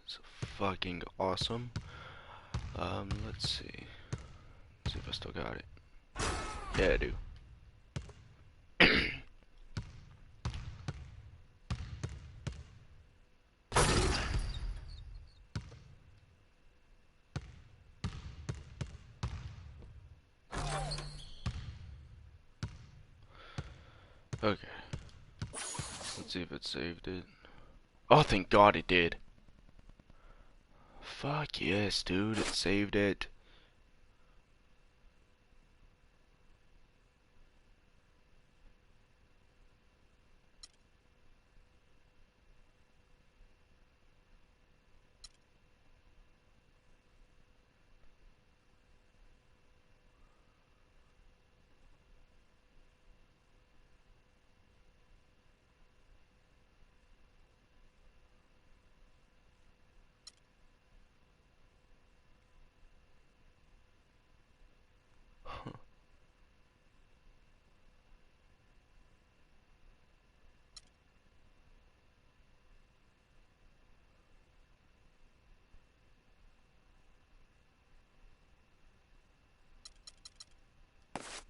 It's fucking awesome. Let's see. Let's see if I still got it. Yeah, I do. Okay. Let's see if it saved it. Oh, thank God it did. Fuck yes, dude. It saved it.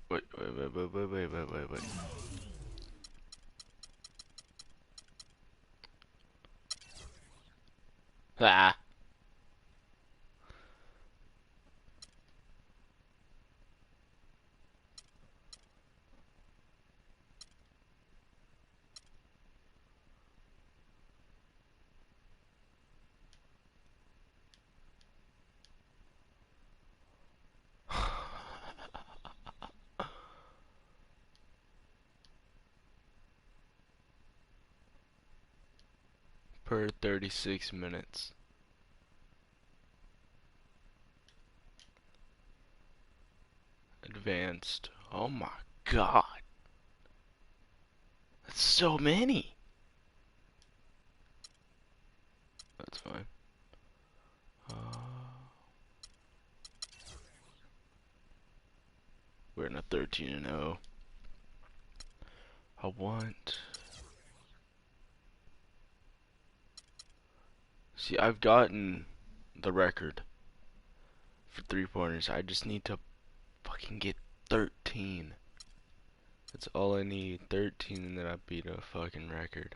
Wait. Ah. Per 36 minutes. Advanced. Oh my God. That's so many. That's fine. We're in a 13-0. I want. See, I've gotten the record for 3-pointers. I just need to fucking get 13. That's all I need. 13, and then I beat a fucking record.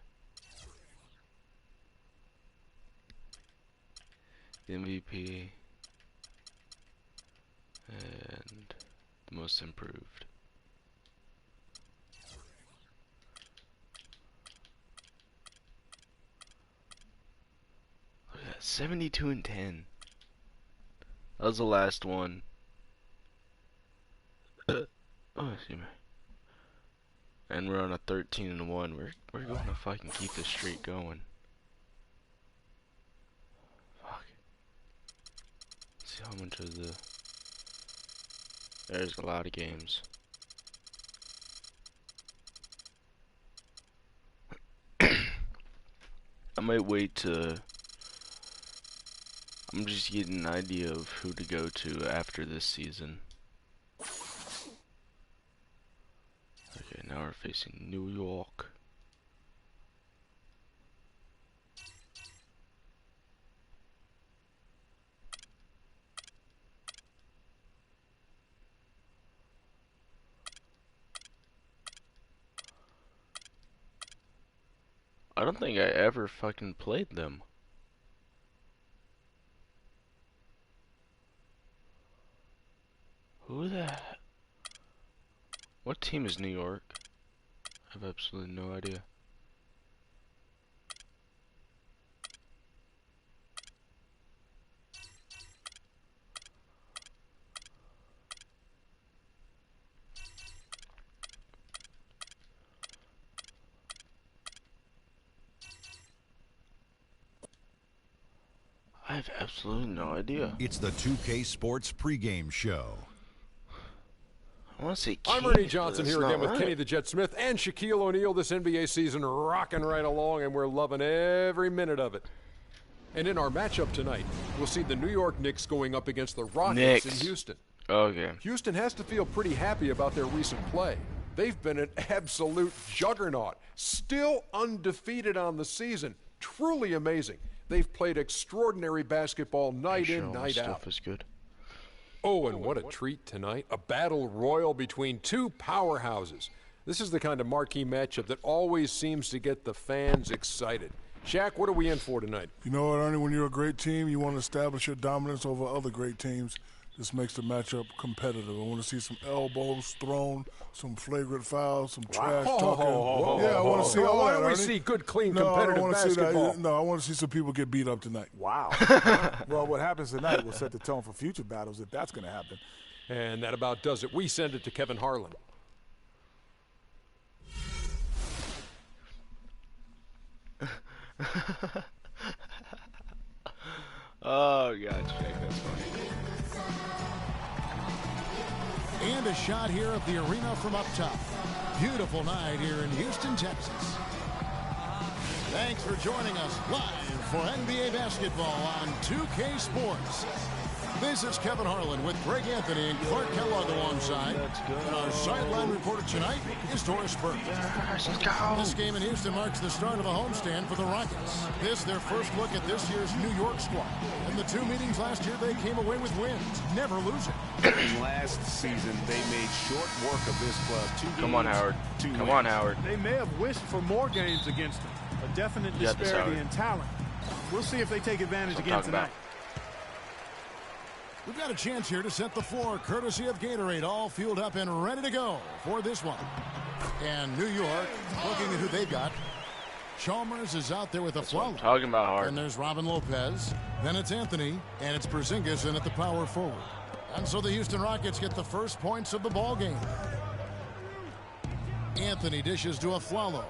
MVP and the most improved. Look at that, 72 and 10. That was the last one. Oh, excuse me. And we're on a 13 and 1. We're going to fucking keep this streak going. Fuck. Let's see how much of the. There's a lot of games. I might wait to. I'm just getting an idea of who to go to after this season. Okay, now we're facing New York. I don't think I ever fucking played them. Who the? What team is New York? I have absolutely no idea. I have absolutely no idea. It's the 2K Sports pregame show. I want to say I'm Ernie Johnson here again with Kenny the Jet Smith and Shaquille O'Neal. This NBA season rocking right along, and we're loving every minute of it. And in our matchup tonight, we'll see the New York Knicks going up against the Rockets in Houston. Okay. Houston has to feel pretty happy about their recent play. They've been an absolute juggernaut, still undefeated on the season. Truly amazing. They've played extraordinary basketball night in, night out. Stuff is good. Oh, and what a treat tonight. A battle royal between two powerhouses. This is the kind of marquee matchup that always seems to get the fans excited. Shaq, what are we in for tonight? You know what, Ernie? When you're a great team, you want to establish your dominance over other great teams. This makes the matchup competitive. I want to see some elbows thrown, some flagrant fouls, some trash talking. Yeah, I want to see all Why that, don't we Ernie. see good, clean, No, I don't competitive want to see basketball? that. No, I want to see some people get beat up tonight. Wow. Well, what happens tonight will set the tone for future battles if that's going to happen. And that about does it. We send it to Kevin Harlan. Oh, God, Jake, that's funny. And a shot here at the arena from up top. Beautiful night here in Houston, Texas. Thanks for joining us live for NBA basketball on 2K Sports. This is Kevin Harlan with Greg Anthony and Clark Kellogg alongside. And our sideline reporter tonight is Doris Burke. This game in Houston marks the start of a homestand for the Rockets. This their first look at this year's New York squad. In the two meetings last year, they came away with wins, never losing. Last season, they made short work of this club. Come on, Howard. Come on, Howard. They may have wished for more games against them. A definite disparity in talent. We'll see if they take advantage again tonight. We've got a chance here to set the floor, courtesy of Gatorade, all fueled up and ready to go for this one. And New York, looking at who they've got. Chalmers is out there with a foul. Talking about hard. And there's Robin Lopez. Then it's Anthony, and it's Porzingis in at the power forward. And so the Houston Rockets get the first points of the ball game. Anthony dishes to Aflalo.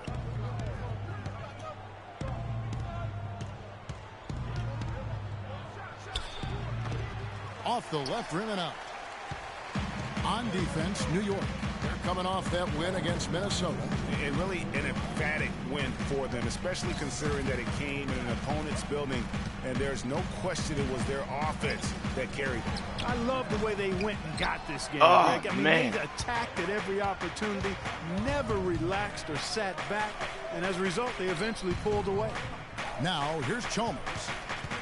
Off the left rim and out. On defense, New York. They're coming off that win against Minnesota. And really an emphatic win for them, especially considering that it came in an opponent's building, and there's no question it was their offense that carried them. I love the way they went and got this game. Oh, Greg. I mean, man. they attacked at every opportunity, never relaxed or sat back, and as a result, they eventually pulled away. Now, here's Chalmers.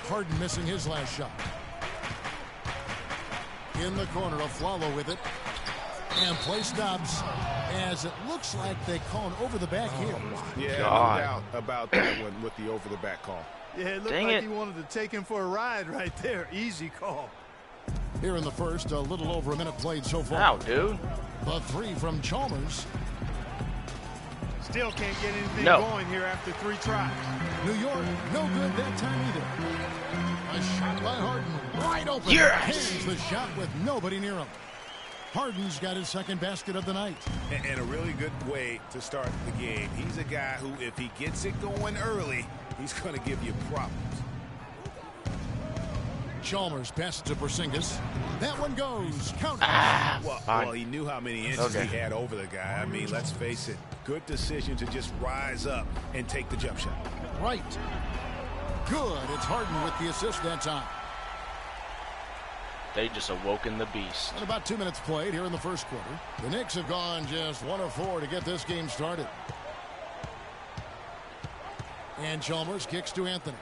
Harden missing his last shot. In the corner, Aflalo with it. And play stops as it looks like they call an over-the-back here. Yeah, God. no doubt about that one with the over-the-back call. Yeah, it looked Dang like it. he wanted to take him for a ride right there. Easy call. Here in the first, a little over a minute played so far. Wow, dude. The three from Chalmers. Still can't get anything No. going here after 3 tries. New York, no good that time either. A shot by Harden, wide open. Yes! Hangs the shot with nobody near him. Harden's got his second basket of the night. And a really good way to start the game. He's a guy who, if he gets it going early, he's going to give you problems. Chalmers passes to Porzingis. That one goes. Count. Well, he knew how many inches he had over the guy. I mean, let's face it, good decision to just rise up and take the jump shot. Right. Good. It's Harden with the assist that time. They just awoken the beast. And about 2 minutes played here in the first quarter. The Knicks have gone just 1 of 4 to get this game started. And Chalmers kicks to Anthony.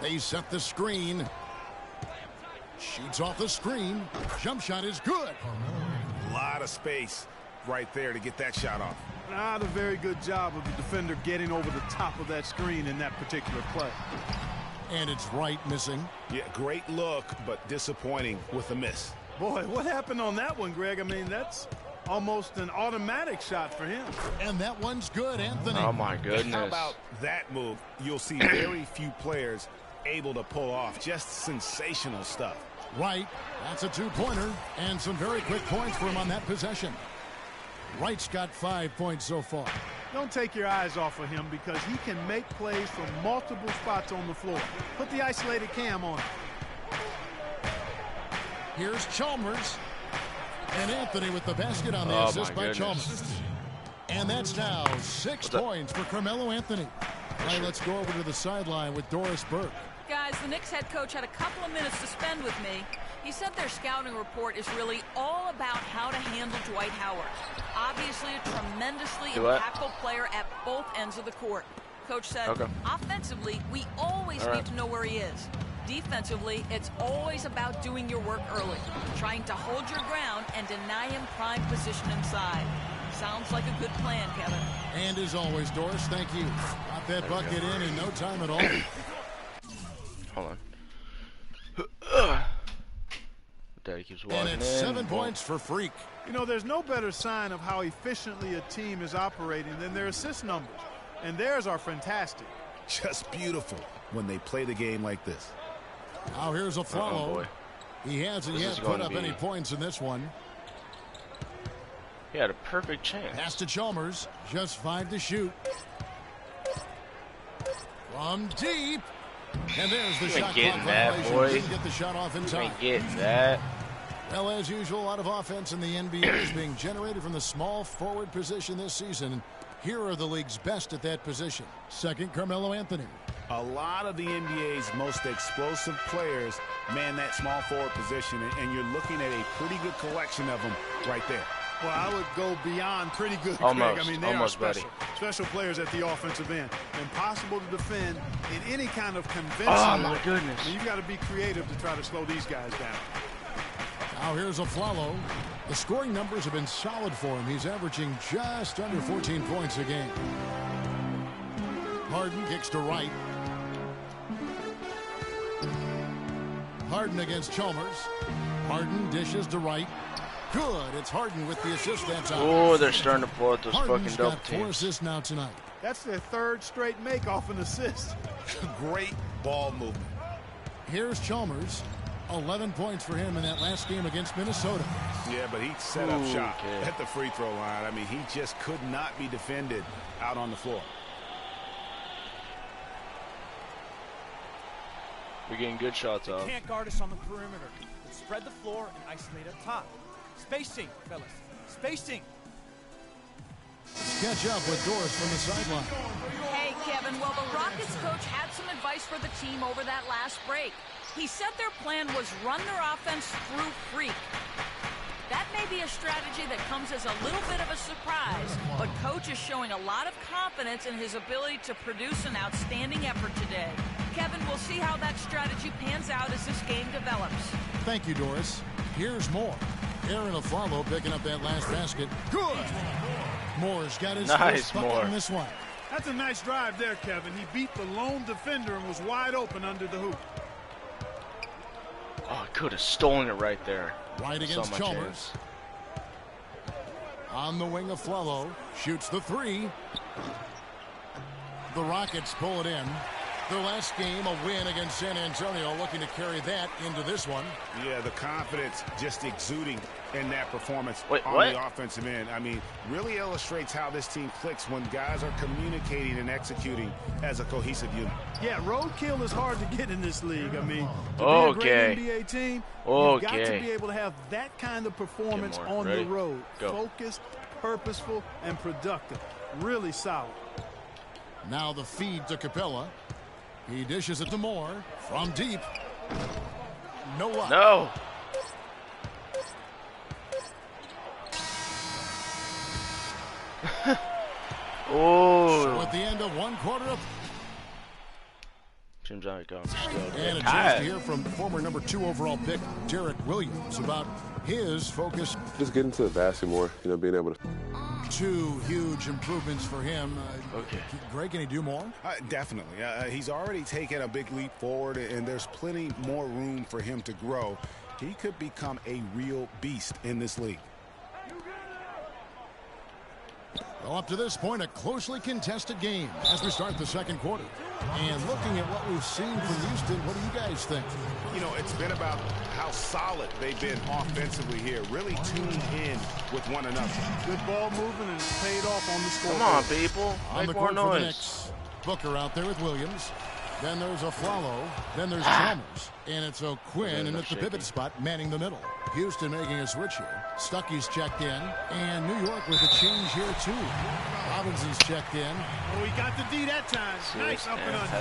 They set the screen. Shoots off the screen. Jump shot is good. A lot of space right there to get that shot off. Not a very good job of the defender getting over the top of that screen in that particular play. And it's Wright missing. Yeah, great look, but disappointing with a miss. Boy, what happened on that one, Greg? I mean, that's almost an automatic shot for him. And that one's good, Anthony. Oh, my goodness. How about that move? You'll see very few players able to pull off. Just sensational stuff. Wright, that's a two-pointer. And some very quick points for him on that possession. Wright's got 5 points so far. Don't take your eyes off of him because he can make plays from multiple spots on the floor. Put the isolated cam on him. Here's Chalmers. And Anthony with the basket on the assist by Chalmers. And that's now 6 points for Carmelo Anthony. All right, let's go over to the sideline with Doris Burke. Guys, the Knicks head coach had a couple of minutes to spend with me. He said their scouting report is really all about how to handle Dwight Howard. Obviously a tremendously impactful player at both ends of the court. coach said, Okay. offensively, we always need to know where he is. Defensively, it's always about doing your work early, trying to hold your ground and deny him prime position inside. Sounds like a good plan, Kevin. And as always, Doris, thank you. Got that bucket in no time at all. Hold on. Daddy keeps walking And it's in. 7 points for Freak. You know, there's no better sign of how efficiently a team is operating than their assist numbers. And theirs are fantastic. Just beautiful when they play the game like this. Now here's a follow. boy. He hasn't This yet is put going to up be- any points in this one. He had a perfect chance. Pass to Chalmers. Just 5 to shoot. From deep. And there's the You shot ain't getting clock that, violation. boy. Didn't get the shot off in You time. ain't getting that. Well, as usual, a lot of offense in the NBA is being generated from the small forward position this season. And here are the league's best at that position. Second, Carmelo Anthony. A lot of the NBA's most explosive players man that small forward position, and you're looking at a pretty good collection of them right there. Well, I would go beyond pretty good, Craig. Almost, I mean, they almost, are special. buddy. Special players at the offensive end. Impossible to defend in any kind of conventional Oh, my way. goodness. I mean, you've got to be creative to try to slow these guys down. Now here's a follow. The scoring numbers have been solid for him. He's averaging just under 14 points a game. Harden kicks to right. Harden against Chalmers. Harden dishes to right. Good. It's Harden with the assist that time. Oh, they're starting to pull out those Harden's fucking double got 4 teams. assists now tonight. That's their third straight make off an assist. Great ball movement. Here's Chalmers. 11 points for him in that last game against Minnesota. Yeah, but he set up shop Okay. at the free throw line. I mean, he just could not be defended out on the floor. We're getting good shots off. Can't guard us on the perimeter. Let's spread the floor and isolate up top. Spacing, fellas. Spacing. Let's catch up with Doris from the sideline. Hey, Kevin, well, the Rockets coach had some advice for the team over that last break. He said their plan was run their offense through Freak. That may be a strategy that comes as a little bit of a surprise, but coach is showing a lot of confidence in his ability to produce an outstanding effort today. Kevin, we'll see how that strategy pans out as this game develops. Thank you, Doris. Here's more. Aaron Aflalo picking up that last basket. Good. Moore's got his Nice, first bucket Moore. in this one. That's a nice drive there, Kevin. He beat the lone defender and was wide open under the hoop. Oh, I could have stolen it right there. Right Saw against my Chalmers. chance. On the wing of Flello. Shoots the 3. The Rockets pull it in. Their last game, a win against San Antonio, looking to carry that into this one. Yeah, the confidence just exuding in that performance Wait, on what? the offensive end. I mean, really illustrates how this team clicks when guys are communicating and executing as a cohesive unit. Yeah, roadkill is hard to get in this league. I mean, to Okay. be a great NBA team, you've got to Okay. be able to have that kind of performance More. on Ready? the road. Go. Focused, purposeful, and productive. Really solid. Now the feed to Capella. He dishes it to Moore from deep. No luck. No. So Oh. at the end of one quarter of Jim's out going still. and a chance to hear from former number 2 overall pick Derek Williams about his focus. Just getting to the basket more, being able to. 2 huge improvements for him. Okay. Greg, can he do more? Definitely. He's already taken a big leap forward, and there's plenty more room for him to grow. He could become a real beast in this league. Well, up to this point, a closely contested game as we start the second quarter. And looking at what we've seen from Houston, what do you guys think? It's been about how solid they've been offensively here, really tuned in with one another. Good ball movement, and it's paid off on the scoreboard. Come on, people. On the Make more court for the noise. Knicks. Booker out there with Williams. Then there's Aflalo. Then there's Chalmers. And it's O'Quinn and at the pivot spot manning the middle. Houston making a switch here. Stuckey's checked in. And New York with a change here too. Robinson's checked in. Oh, he got the D that time. Nice up and under.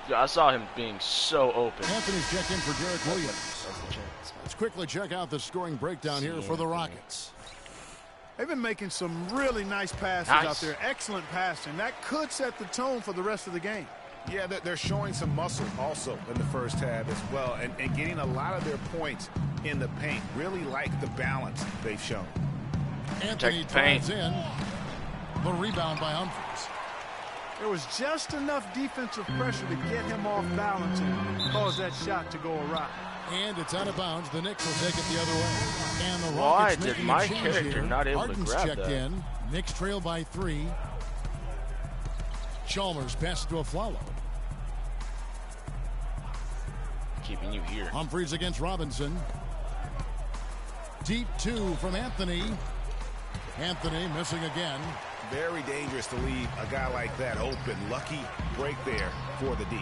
Yeah, I saw him being so open. Anthony's checked in for Derek Williams. Let's quickly check out the scoring breakdown here for the Rockets. They've been making some really nice passes out there. Excellent passing. That could set the tone for the rest of the game. Yeah, they're showing some muscle also in the first half as well, and getting a lot of their points in the paint. Really like the balance they've shown. Anthony drives in. The rebound by Humphries. There was just enough defensive pressure to get him off balance and cause that shot to go awry. And it's out of bounds. The Knicks will take it the other way. And the Why Rockets did making my a change character here. not able Harden's to grab checked that? in. Knicks trail by 3. Chalmers passes to Aflalo. Keeping you here. Humphries against Robinson. Deep 2 from Anthony. Anthony missing again. Very dangerous to leave a guy like that open. Lucky break there for the D.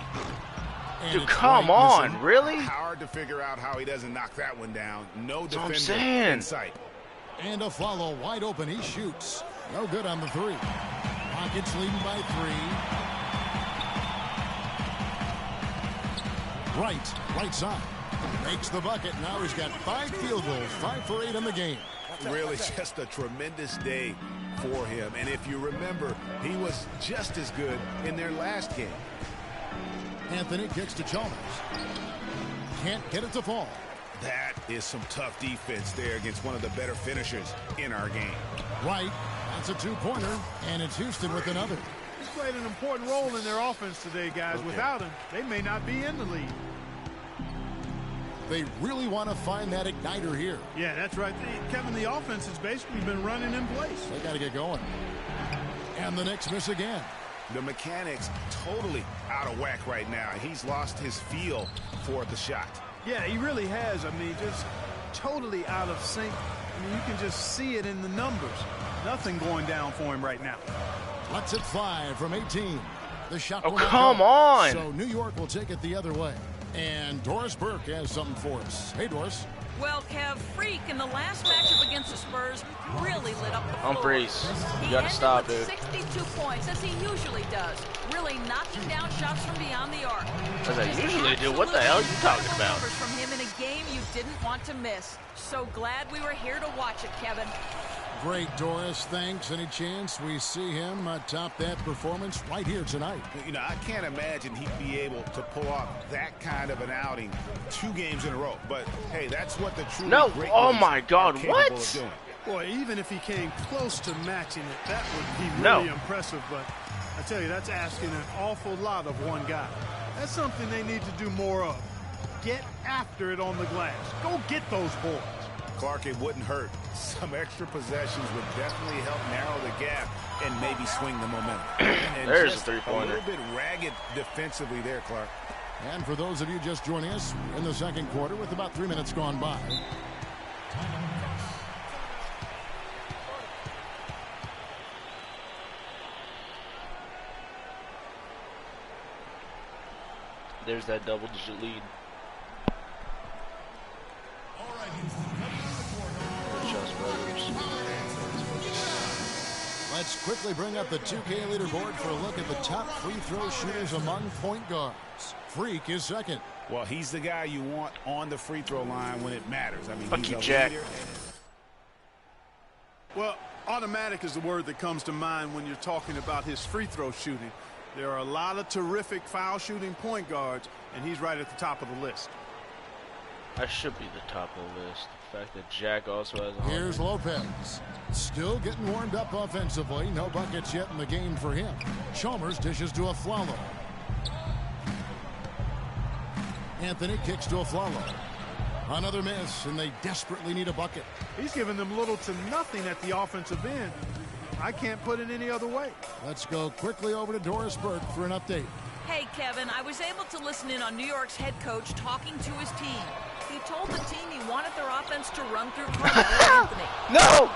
And Dude, come on, missing. really? Hard to figure out how he doesn't knock that one down. No defender saying. in sight. And Aflalo wide open. He shoots. No good on the 3. Rockets leading by 3. Right side. Makes the bucket. Now he's got 5 field goals. 5 for 8 in the game. Really just a tremendous day for him. And if you remember, he was just as good in their last game. Anthony kicks to Chalmers. Can't get it to fall. That is some tough defense there against one of the better finishers in our game. Right. That's a 2-pointer. And it's Houston with another. He's played an important role in their offense today, guys. Okay. Without him, they may not be in the lead. They really want to find that igniter here. Yeah, that's right. Kevin, the offense has basically been running in place. They got to get going. And the Knicks miss again. The mechanics totally out of whack right now. He's lost his feel for the shot. Yeah, he really has. I mean, just totally out of sync. I mean, you can just see it in the numbers. Nothing going down for him right now. Lets it fly from 18. The shot. Oh, will not come go. on. So New York will take it the other way. And Doris Burke has something for us. Hey, Doris. Well, Kev, Freak in the last matchup against the Spurs really lit up the floor. Humphries, you He gotta ended stop, with dude. 62 points, as he usually does, really knocking down shots from beyond the arc. As I Just usually do. What the hell are you talking absolutely about? numbers from him in a game you didn't want to miss. So glad we were here to watch it, Kevin. Great, Doris. Thanks. Any chance we see him top that performance right here tonight? You know, I can't imagine he'd be able to pull off that kind of an outing 2 games in a row. But, hey, that's what the truly great oh ones my God, are capable what? of doing. Boy, even if he came close to matching it, that would be really impressive. But I tell you, that's asking an awful lot of one guy. That's something they need to do more of. Get after it on the glass. Go get those boards. Clark, it wouldn't hurt. Some extra possessions would definitely help narrow the gap and maybe swing the momentum. And There's a just three-pointer. A little bit ragged defensively there, Clark. And for those of you just joining us in the second quarter with about 3 minutes gone by. There's that double-digit lead. Let's quickly bring up the 2K leaderboard for a look at the top free throw shooters among point guards. Freak is second. Well, he's the guy you want on the free throw line when it matters. I mean, Fuck he's you, a Jack. leader. Well, automatic is the word that comes to mind when you're talking about his free throw shooting. There are a lot of terrific foul shooting point guards, and he's right at the top of the list. I should be the top of the list. The fact that Jack also has a Here's Lopez. Still getting warmed up offensively. No buckets yet in the game for him. Chalmers dishes to Aflalo. Anthony kicks to Aflalo. Another miss, and they desperately need a bucket. He's given them little to nothing at the offensive end. I can't put it any other way. Let's go quickly over to Doris Burke for an update. Hey, Kevin, I was able to listen in on New York's head coach talking to his team. He told the team he wanted their offense to run through Carmelo Anthony. No!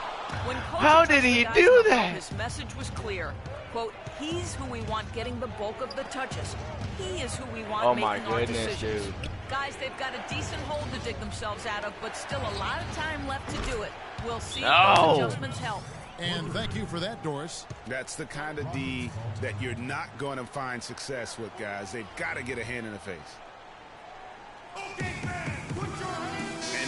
When coach How addressed did he the guys do in the hall, that? His message was clear. Quote, he's who we want getting the bulk of the touches. He is who we want Oh making my our goodness, decisions. dude. Guys, they've got a decent hole to dig themselves out of, but still a lot of time left to do it. We'll see if those adjustments help. And thank you for that, Doris. That's the kind of D that you're not going to find success with, guys. They've got to get a hand in the face. And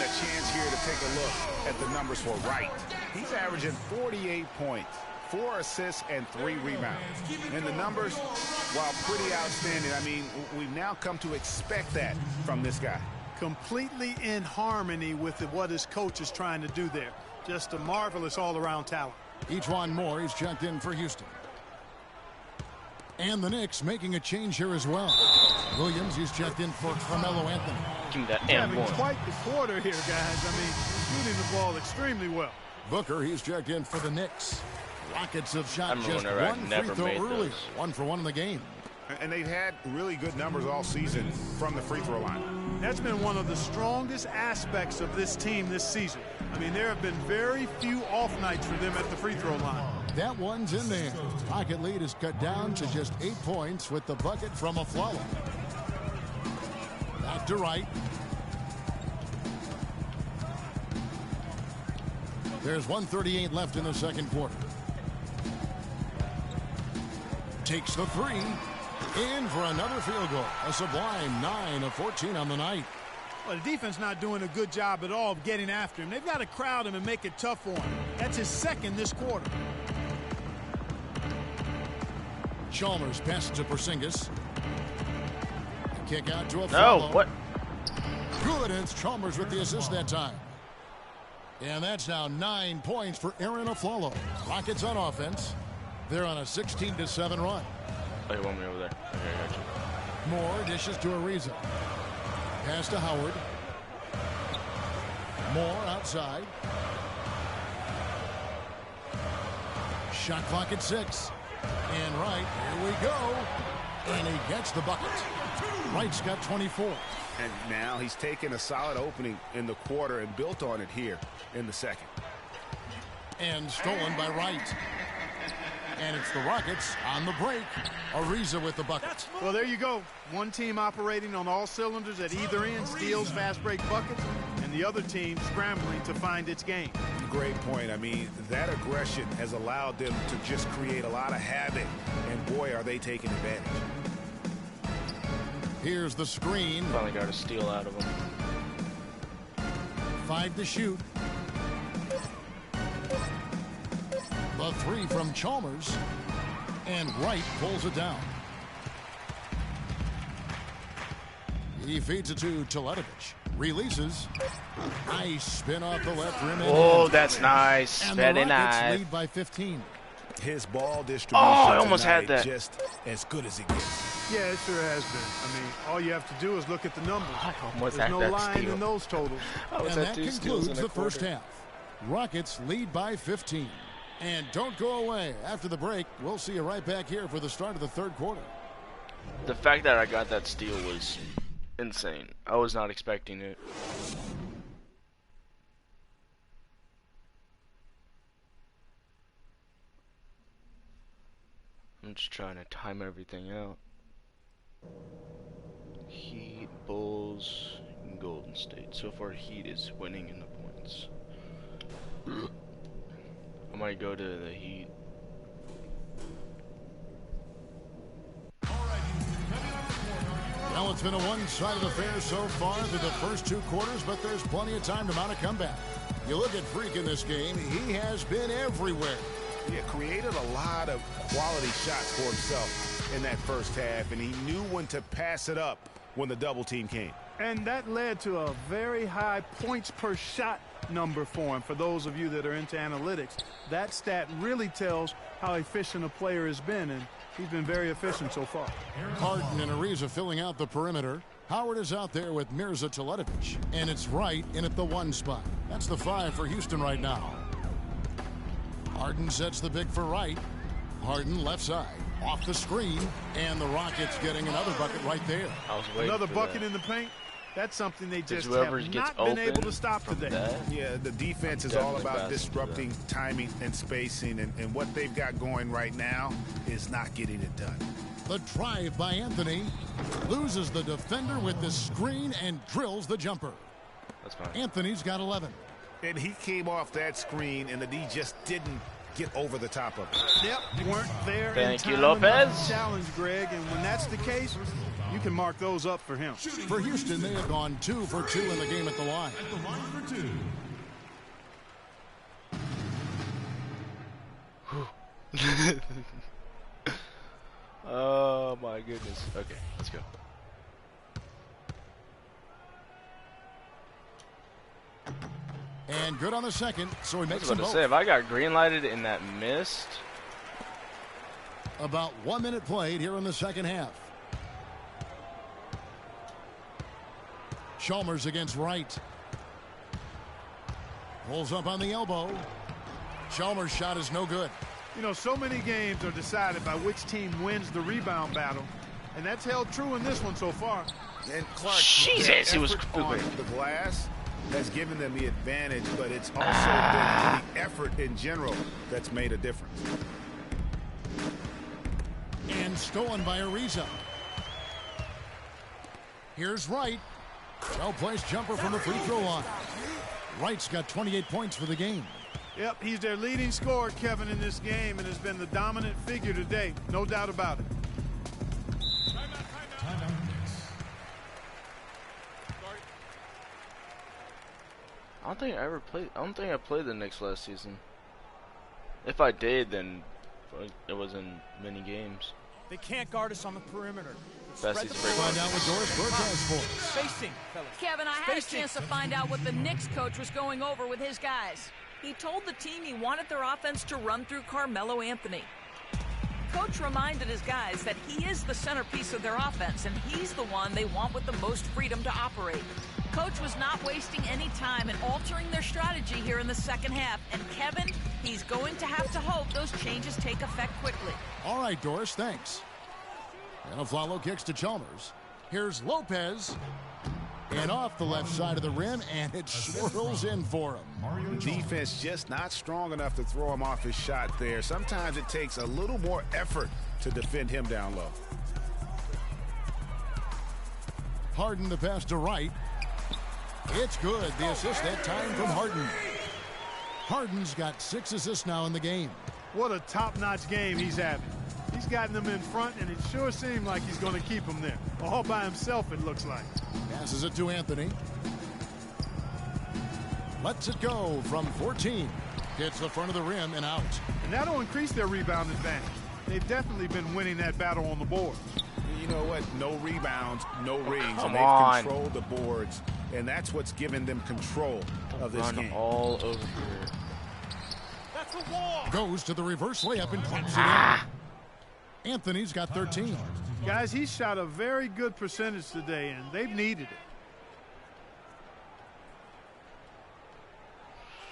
a chance here to take a look at the numbers for Wright. He's averaging 48 points, 4 assists, and 3 rebounds. And the numbers, while pretty outstanding, I mean, we've now come to expect that from this guy. Completely in harmony with what his coach is trying to do there. Just a marvelous all-around talent. Ejuan Moore is checked in for Houston. And the Knicks making a change here as well. Williams is checked in for Carmelo Anthony. Give me that Having quite the quarter here, guys. I mean, shooting the ball extremely well. Booker, he's checked in for the Knicks. Rockets have shot just whenever I one never free made throw early. those. 1 for 1 in the game. And they've had really good numbers all season from the free throw line. That's been one of the strongest aspects of this team this season. I mean, there have been very few off nights for them at the free throw line. That one's in there. Rocket lead is cut down to just 8 points with the bucket from Afflalo. Back to Wright. There's 1:38 left in the second quarter. Takes the three. In for another field goal. A sublime 9 of 14 on the night. Well, the defense not doing a good job at all of getting after him. They've got to crowd him and make it tough for him. That's his second this quarter. Chalmers passes to Porzingis. Kick out to Afflalo. No, what? Good, and it's Chalmers with the assist that time. And that's now 9 points for Aaron Afflalo. Rockets on offense. They're on a 16-7 run. Oh, you want me over there? Okay, I got you. Moore dishes to Ariza. Pass to Howard. Moore outside. Shot clock at 6. And Wright, here we go. And he gets the bucket. Wright's got 24. And now he's taken a solid opening in the quarter and built on it here in the second. And stolen by Wright. And it's the Rockets on the break. Ariza with the bucket. Well, there you go. One team operating on all cylinders at either end, steals, fast break buckets, and the other team scrambling to find its game. Great point. I mean, that aggression has allowed them to just create a lot of havoc, and boy, are they taking advantage. Here's the screen. Finally got a steal out of him. 5 to shoot. The three from Chalmers. And Wright pulls it down. He feeds it to Teletovic. Releases. Nice spin off the left rim. Oh, that's nice. And Very the Rockets nice. lead by 15. His ball distribution I almost had tonight that. just as good as it gets. Yeah, it sure has been. I mean, all you have to do is look at the numbers. Almost There's had no that lying steal. in those totals. And that concludes the first half. Rockets lead by 15. And don't go away. After the break, we'll see you right back here for the start of the third quarter. The fact that I got that steal was insane. I was not expecting it. I'm just trying to time everything out. Heat, Bulls, and Golden State. So far, Heat is winning in the points. I might go to the Heat. Well, it's been a one-sided affair so far through the first 2 quarters, but there's plenty of time to mount a comeback. You look at Freak in this game, he has been everywhere. Yeah, created a lot of quality shots for himself in that first half, and he knew when to pass it up when the double team came. And that led to a very high points per shot number for him. For those of you that are into analytics, that stat really tells how efficient a player has been, and he's been very efficient so far. Harden and Ariza filling out the perimeter. Howard is out there with Mirza Teletovic, and it's Wright in at the 1 spot. That's the 5 for Houston right now. Harden sets the big for Wright. Harden left side, off the screen, and the Rockets getting another bucket right there. Another bucket in the paint. That's something they just whoever have gets not been able to stop from today. that, Yeah, the defense is all about disrupting timing and spacing, and what they've got going right now is not getting it done. The drive by Anthony loses the defender with the screen and drills the jumper. That's fine. Anthony's got 11. And he came off that screen, and the D just didn't get over the top of it. Yep, weren't there in Thank time you, enough Lopez. to challenge, Greg, and when that's the case, you can mark those up for him. For Houston, they have gone 2 for 2 in the game at the line. Oh my goodness. Okay, let's go. And good on the second, so he I was makes about them to both. say, if I got green lighted in that mist. About 1 minute played here in the second half. Chalmers against Wright. Pulls up on the elbow. Chalmers' shot is no good. You know, so many games are decided by which team wins the rebound battle, and that's held true in this one so far. And Clark, Jesus, he was on the glass has given them the advantage, but it's also been the effort in general that's made a difference. And stolen by Ariza. Here's Wright. Well-placed jumper from the free throw line. Wright's got 28 points for the game. Yep, he's their leading scorer, Kevin, in this game, and has been the dominant figure today. No doubt about it. I don't think I ever played. I don't think I played the Knicks last season. If I did, then it was in many games. They can't guard us on the perimeter. Best he's Find out what Doris Bertels for. Spacing, fellas. Kevin, I had a chance to find out what the Knicks coach was going over with his guys. He told the team he wanted their offense to run through Carmelo Anthony. Coach reminded his guys that he is the centerpiece of their offense, and he's the one they want with the most freedom to operate. Coach was not wasting any time in altering their strategy here in the second half, and Kevin, he's going to have to hope those changes take effect quickly. All right, Doris, thanks. And Aflalo kicks to Chalmers. Here's Lopez. And off the left side of the rim, and it swirls in for him. Defense just not strong enough to throw him off his shot there. Sometimes it takes a little more effort to defend him down low. Harden the pass to Wright. It's good. The assist that time from Harden. Harden's got 6 assists now in the game. What a top-notch game he's having. He's gotten them in front, and it sure seemed like he's going to keep them there. All by himself, it looks like. Passes it to Anthony. Lets it go from 14. Hits the front of the rim and out. And that'll increase their rebound advantage. They've definitely been winning that battle on the board. You know what? No rebounds, no rings. Come and they've on. controlled the boards, and that's what's given them control of this game. All over here. That's a wall. Goes to the reverse layup and clamps it in. Anthony's got 13. Guys, he shot a very good percentage today, and they've needed it.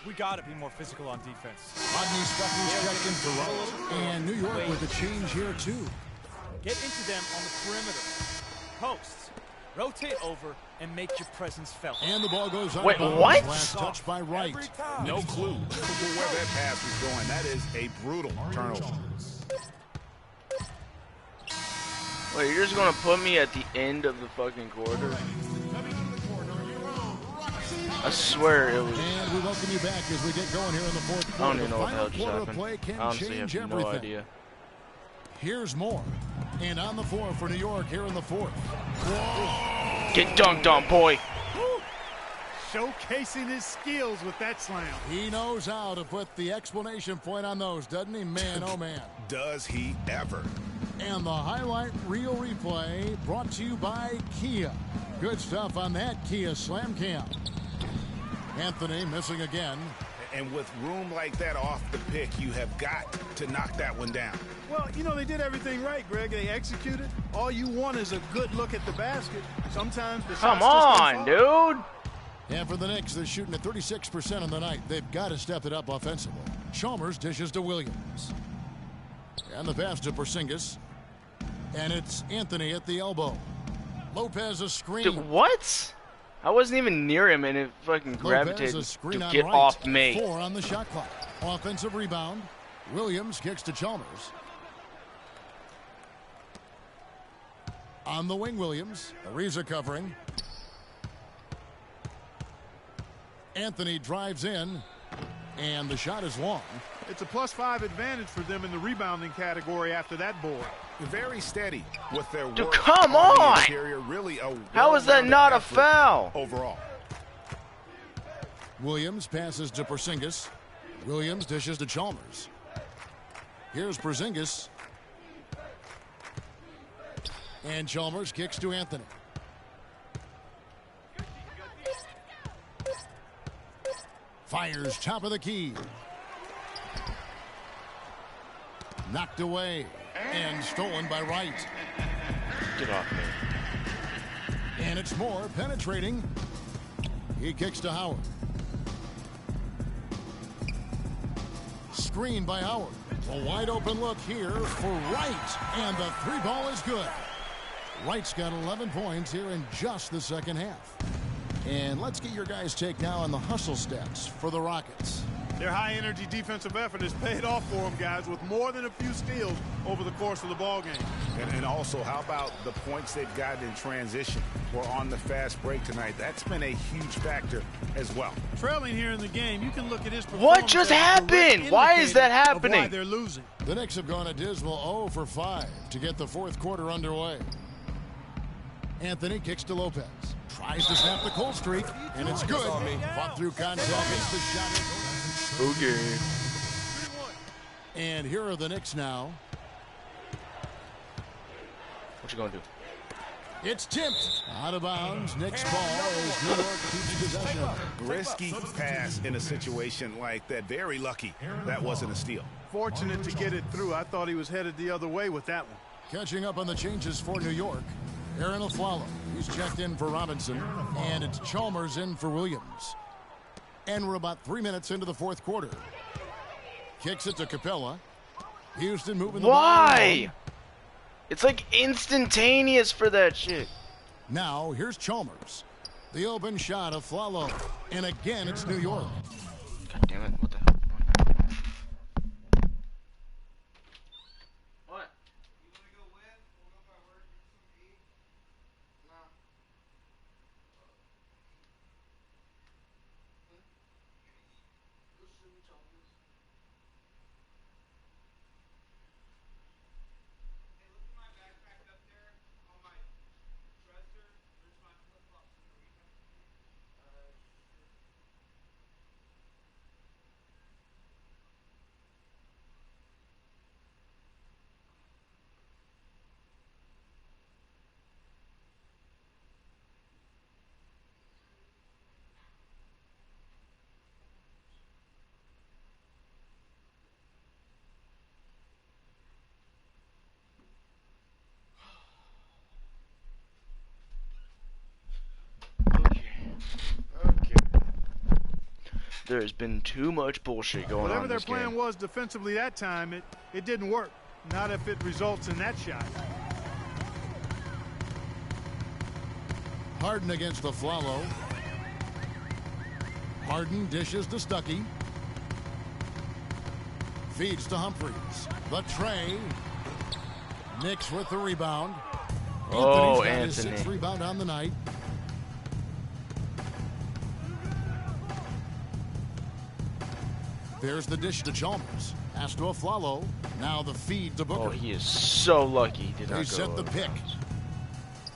We got to be more physical on defense. Rodney Stuckey's checked in for Wright. And New York with a change here, too. Get into them on the perimeter. Posts. Rotate over and make your presence felt. And the ball goes out. Wait, what? Last touch by Wright. No clue where that pass was going. That is a brutal turnover. Wait, you're just gonna put me at the end of the fucking quarter? I swear it was. And we welcome you back as we get going here in the fourth quarter. I don't even know what the hell Final just quarter of happened. play can I honestly change have no everything. idea. Here's more. And on the floor for New York here in the fourth. Get dunked on, boy. Showcasing his skills with that slam. He knows how to put the exclamation point on those, doesn't he? Man, oh man. Does he ever? And the highlight reel replay brought to you by Kia. Good stuff on that Kia Slam Cam. Anthony missing again. And with room like that off the pick, you have got to knock that one down. Well, you know, they did everything right, Greg. They executed. All you want is a good look at the basket. Sometimes the Come shots on, just don't fall. dude. And for the Knicks, they're shooting at 36% on the night. They've got to step it up offensively. Chalmers dishes to Williams. And the pass to Porzingis. And it's Anthony at the elbow. Lopez a screen. Dude, what? I wasn't even near him, and it fucking gravitated to get off me. 4 on the shot clock. Offensive rebound. Williams kicks to Chalmers. On the wing, Williams. Ariza covering. Anthony drives in, and the shot is long. It's a +5 advantage for them in the rebounding category after that board. Very steady with their work. Dude, come on the on! interior. Really a How is that not a foul? Overall. Williams passes to Porzingis. Williams dishes to Chalmers. Here's Porzingis. And Chalmers kicks to Anthony. Fires top of the key. Knocked away and stolen by Wright. Get off me. And it's Moore penetrating. He kicks to Howard. Screen by Howard. A wide open look here for Wright. And the three ball is good. Wright's got 11 points here in just the second half. And let's get your guys' take now on the hustle stats for the Rockets. Their high-energy defensive effort has paid off for them, guys, with more than a few steals over the course of the ball game. And also, how about the points they've gotten in transition or on the fast break tonight? That's been a huge factor as well. Trailing here in the game, you can look at his performance. What just happened? Why is that happening? Why they're losing. The Knicks have gone a dismal 0 for 5 to get the fourth quarter underway. Anthony kicks to Lopez. Tries to snap the cold streak, and it's good. Fought through contact, hits the shot. Okay. And here are the Knicks now. What you gonna do? It's tipped out of bounds. Knicks ball as New York keeps possession. Risky pass in a situation like that. Very lucky that wasn't a steal. Fortunate to get it through. I thought he was headed the other way with that one. Catching up on the changes for New York. Aaron Aflalo. He's checked in for Robinson. And it's Chalmers in for Williams. And we're about 3 minutes into the fourth quarter. Kicks it to Capella. Houston moving the ball. Why? It's like instantaneous for that shit. Now, here's Chalmers. The open shot of Aflalo. And again, it's New York. God damn it. What the hell? What? There's been too much bullshit going Whatever on in their this plan game. was defensively that time, it didn't work. Not if it results in that shot. Harden against the Aflalo. Harden dishes to Stuckey. Feeds to Humphries. The tray. Knicks with the rebound. Oh, Anthony's got his Anthony. sixth rebound on the night. There's the dish to Chalmers. Pass to Aflalo. Now the feed to Booker. Oh, he is so lucky he did They not go set the over. pick.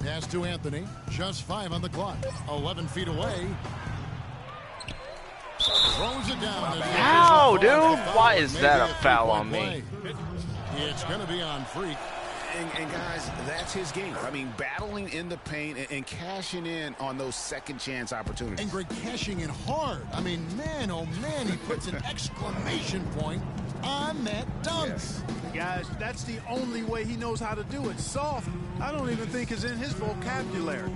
Pass to Anthony. Just 5 on the clock. 11 feet away. Throws it down. How, dude? Why is Maybe that a foul on three-point me? play. It's going to be on Freak. And guys, that's his game. I mean, battling in the paint and cashing in on those second chance opportunities. And Greg cashing in hard. I mean, man, oh man, he puts an exclamation point on that dunk. Yes. Guys, that's the only way he knows how to do it. Soft, I don't even think is in his vocabulary.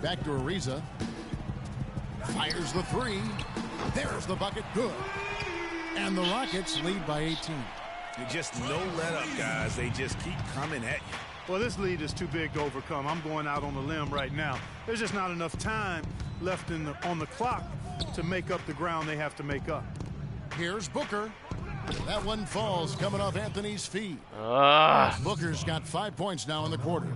Back to Ariza. Fires the three. There's the bucket. Good. And the Rockets lead by 18. Just no let up, guys. They just keep coming at you. Well, this lead is too big to overcome. I'm going out on the limb right now. There's just not enough time left on the clock to make up the ground they have to make up. Here's Booker. That one falls coming off Anthony's feet. Booker's got 5 points now in the quarter.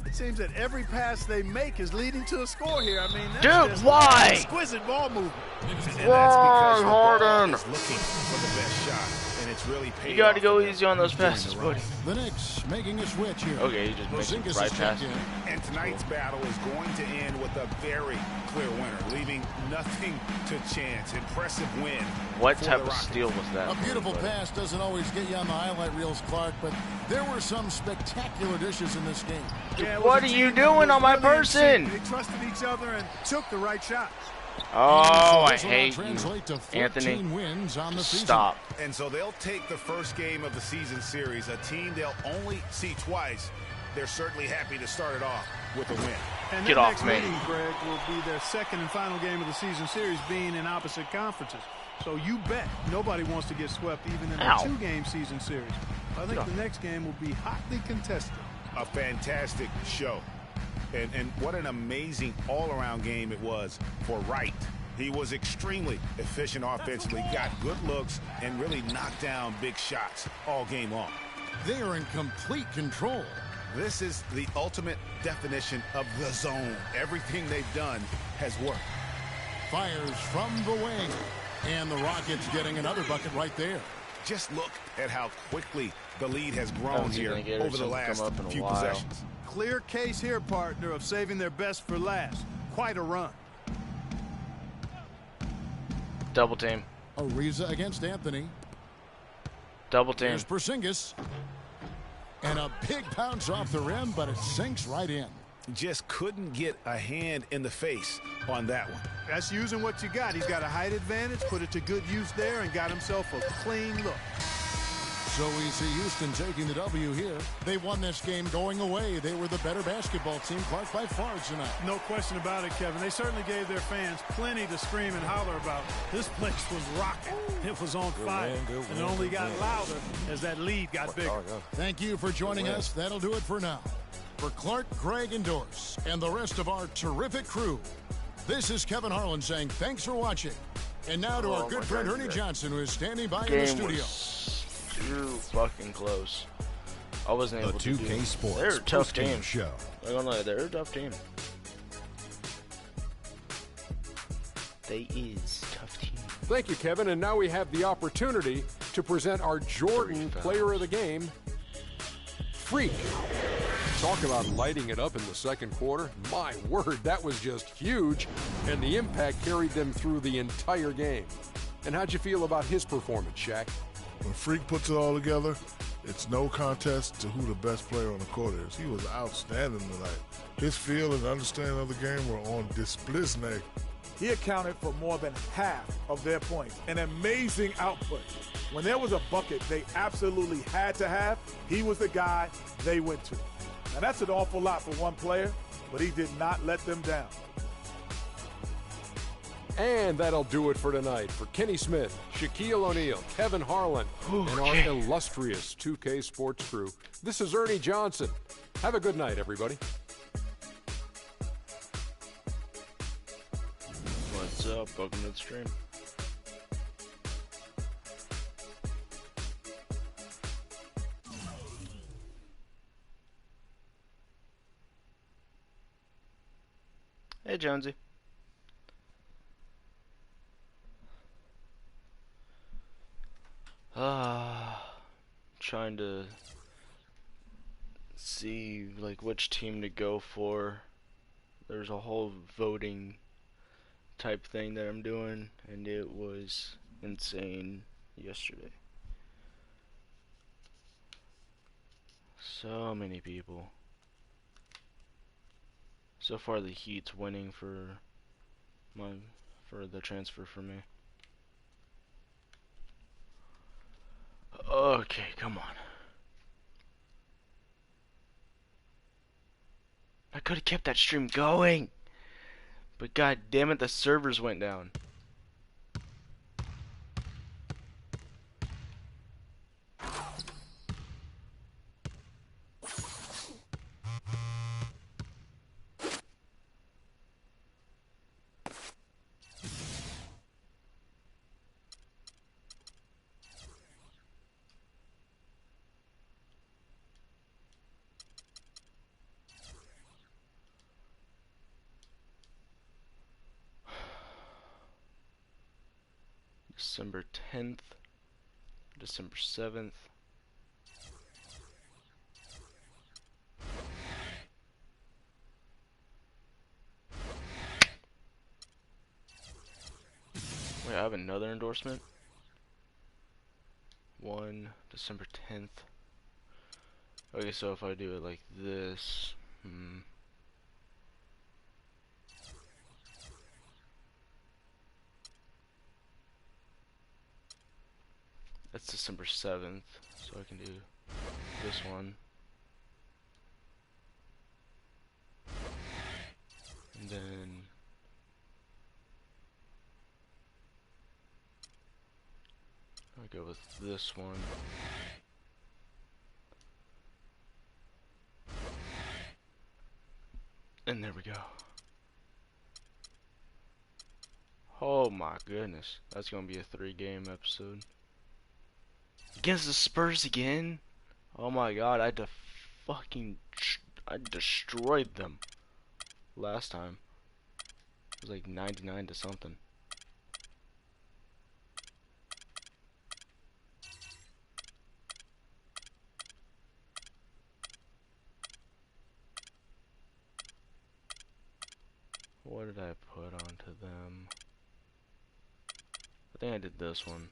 It seems that every pass they make is leading to a score here. I mean, that's Dude, just why? Exquisite ball movement. And that's because the ball is looking for the best shot. And it's really paid You gotta off go for them easy on those during passes, the run. buddy. The Knicks making a switch here. Okay, he just makes Porzingis a right is pass. checked in. And tonight's battle is going to end with a very clear winner, leaving nothing to chance. Impressive win. What for type the of Rockets. steal was that? A beautiful buddy? pass doesn't always get you on the highlight reels, Clark, but there were some spectacular dishes in this game. Yeah, it was What a are team you that doing was on my really in sync. person? They trusted each other and took the right shot. Oh, I This will hate translate you, to 14 Anthony. wins on the Just season. stop. And so they'll take the first game of the season series, a team they'll only see twice. They're certainly happy to start it off with a win. And Get their off next me. meeting, Greg, will be their second and final game of the season series, being in opposite conferences. So you bet nobody wants to get swept even in a Ow. two-game season series. I think the next game will be hotly contested. A fantastic show. And what an amazing all-around game it was for Wright. He was extremely efficient offensively, got good looks, and really knocked down big shots all game long. They are in complete control. This is the ultimate definition of the zone. Everything they've done has worked. Fires from the wing. And the Rockets getting another bucket right there. Just look at how quickly the lead has grown Haven't seen here a Gator over the come last up in a few while. possessions. Clear case here, partner, of saving their best for last. Quite a run. Double team. Ariza against Anthony. Double team. Here's Porzingis. And a big bounce off the rim, but it sinks right in. Just couldn't get a hand in the face on that one. That's using what you got. He's got a height advantage, put it to good use there, and got himself a clean look. So we see Houston taking the W here. They won this game going away. They were the better basketball team, Clark, by far tonight. No question about it, Kevin. They certainly gave their fans plenty to scream and holler about. This place was rocking. It was on fire. And it only got louder as that lead got bigger. Thank you for joining us. That'll do it for now. For Clark, Craig, and Doris, and the rest of our terrific crew, this is Kevin Harlan saying thanks for watching. And now to our good friend Ernie Johnson, who is standing by in the Game studio. was too fucking close. I wasn't The able to do 2K it. Sports They're a tough postgame team. show. I'm gonna lie, they're a tough team. They is tough team. Thank you, Kevin. And now we have the opportunity to present our Jordan Player of the Game, Freak. Talk about lighting it up in the second quarter. My word, that was just huge. And the impact carried them through the entire game. And how'd you feel about his performance, Shaq? When Freak puts it all together, it's no contest to who the best player on the court is. He was outstanding tonight. His feel and understanding of the game were on display. He accounted for more than half of their points. An amazing output. When there was a bucket they absolutely had to have, he was the guy they went to. Now that's an awful lot for one player, but he did not let them down. And that'll do it for tonight. For Kenny Smith, Shaquille O'Neal, Kevin Harlan, and our illustrious 2K Sports crew, this is Ernie Johnson. Have a good night, everybody. What's up? Welcome to the stream. Hey, Jonesy. Trying to see like which team to go for. There's a whole voting type thing that I'm doing, and it was insane yesterday. So many people. So far the Heat's winning for the transfer for me. Okay, come on. I could have kept that stream going. But god damn it, the servers went down. December 10th. December 7th. Wait, I have another endorsement. 1 December 10th. Okay, so if I do it like this, that's December 7th, so I can do this one. And then I'll go with this one. And there we go. Oh my goodness. That's gonna be a 3-game episode. Against the Spurs again? Oh my god, I destroyed them last time. It was like 99 to something. What did I put onto them? I think I did this one.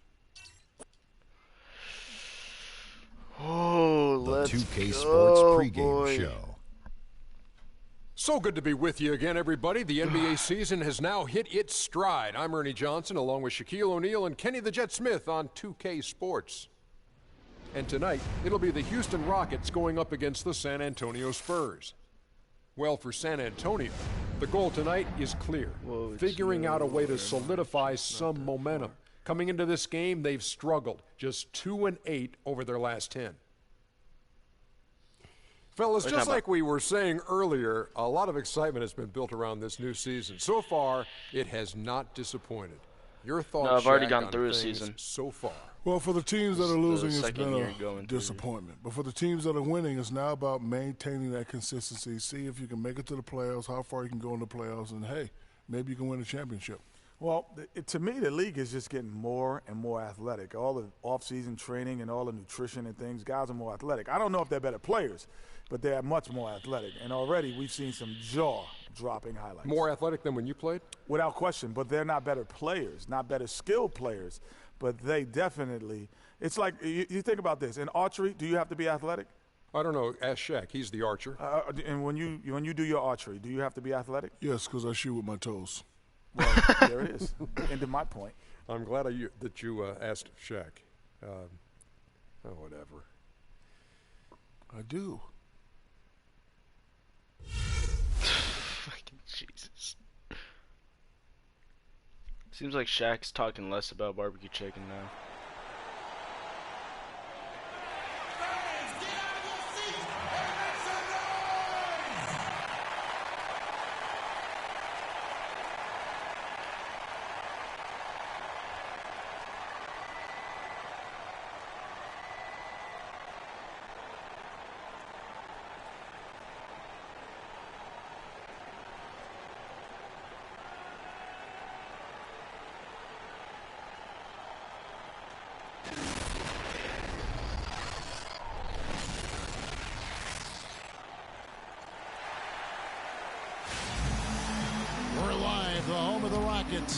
Oh, let's The 2K go, Sports pregame boy. show. So good to be with you again, everybody. The NBA season has now hit its stride. I'm Ernie Johnson, along with Shaquille O'Neal and Kenny the Jet Smith on 2K Sports. And tonight, it'll be the Houston Rockets going up against the San Antonio Spurs. Well, for San Antonio, the goal tonight is clear. Figuring out a way to solidify some momentum. Coming into this game, they've struggled. Just 2-8 over their last 10. Fellas, just like we were saying earlier, a lot of excitement has been built around this new season. So far, it has not disappointed. Your thoughts, No, I've already Shaq, gone on through a things season so far? Well, for the teams that are losing, it's second been year a going through. disappointment. But for the teams that are winning, it's now about maintaining that consistency. See if you can make it to the playoffs, how far you can go in the playoffs, and hey, maybe you can win a championship. Well, to me, the league is just getting more and more athletic. All the off-season training and all the nutrition and things, guys are more athletic. I don't know if they're better players, but they're much more athletic. And already we've seen some jaw-dropping highlights. More athletic than when you played? Without question, but they're not better players, not better skilled players, but they definitely – it's like you think about this. In archery, do you have to be athletic? I don't know. Ask Shaq. He's the archer. And when you do your archery, do you have to be athletic? Yes, because I shoot with my toes. Well, there it is. Into my point. I'm glad that you asked Shaq. Whatever. I do. Fucking Jesus. Seems like Shaq's talking less about barbecue chicken now.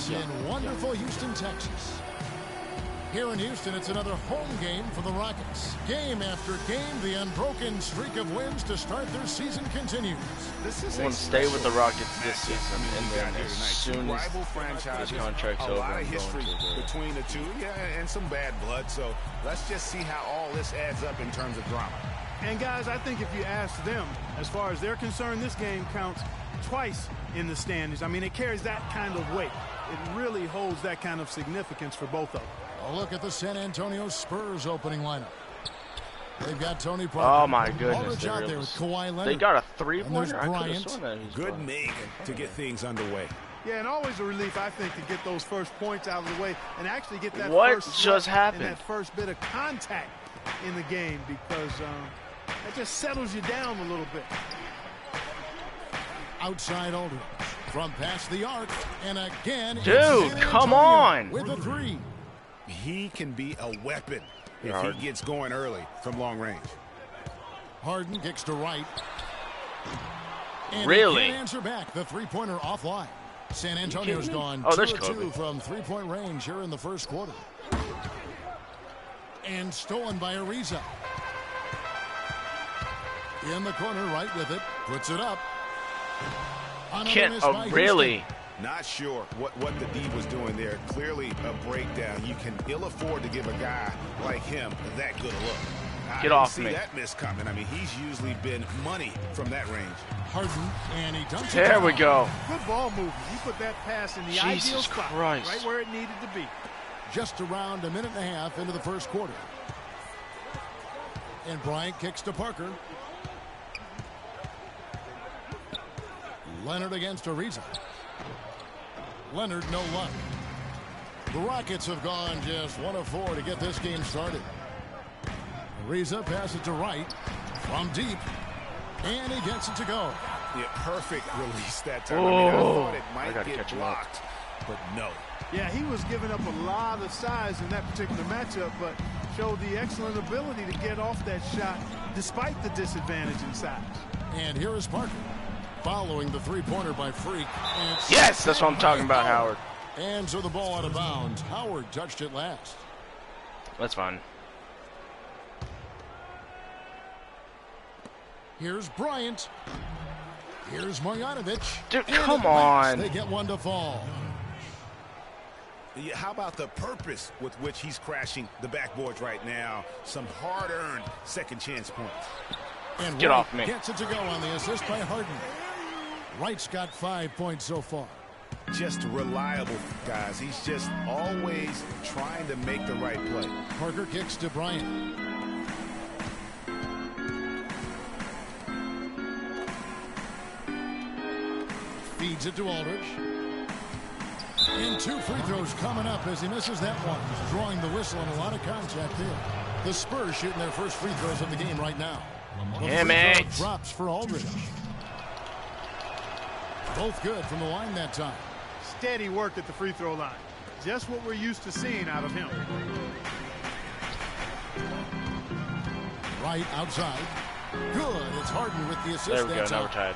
In wonderful Houston, Texas. Here in Houston, it's another home game for the Rockets. Game after game, the unbroken streak of wins to start their season continues. I want to stay with the Rockets this season, and then as soon as this contract's over, I'm going to between the two, and some bad blood. So let's just see how all this adds up in terms of drama. And guys, I think if you ask them, as far as they're concerned, this game counts twice in the standings. I mean, it carries that kind of weight. It really holds that kind of significance for both of them. A look at the San Antonio Spurs opening lineup. They've got Tony Parker. Oh my goodness! Aldridge out there with Kawhi Leonard. They got a three-pointer. Good make to get things underway. Yeah, and always a relief, I think, to get those first points out of the way and actually get that what first just happened? And that first bit of contact in the game, because that just settles you down a little bit. Outside Aldridge from past the arc, and again, dude, come on! With a three. He can be a weapon if he gets going early from long range. Harden kicks to right. And really? He can't answer back. The three-pointer offline. San Antonio's gone 2 of 2 from three-point range here in the first quarter. And stolen by Ariza. In the corner, right with it. Puts it up. Really? Not sure what the D was doing there. Clearly a breakdown. You can ill afford to give a guy like him that good a look. Get off me. me. That miss coming. I mean, he's usually been money from that range. Harden, and he dunks it. There we go. Good ball movement. You put that pass in the ideal spot, right where it needed to be. Just around a minute and a half into the first quarter. And Bryant kicks to Parker. Leonard against Ariza. Leonard, no luck. The Rockets have gone just 1 of 4 to get this game started. Ariza passes to right from deep, and he gets it to go. Yeah, perfect release that time. I mean, I thought it might get blocked, but no. Yeah, he was giving up a lot of size in that particular matchup, but showed the excellent ability to get off that shot despite the disadvantage in size. And here is Parker following the three-pointer by Freak. Yes, that's what I'm talking about, Howard. And so the ball out of bounds. Howard touched it last. That's fine. Here's Bryant. Here's Marjanovic. Dude, come on. They get one to fall. Yeah, how about the purpose with which he's crashing the backboards right now? Some hard-earned second chance points. And get off me. Gets it to go on the assist by Harden. Wright's got 5 points so far. Just reliable, guys. He's just always trying to make the right play. Parker kicks to Bryant. Feeds it to Aldridge. And 2 free throws coming up as he misses that one. He's drawing the whistle and a lot of contact there. The Spurs shooting their first free throws of the game right now. Damn it. Drops for Aldridge. Both good from the line that time. Steady work at the free throw line. Just what we're used to seeing out of him. Right outside. Good. It's Harden with the assist. There we go. Now we're tied.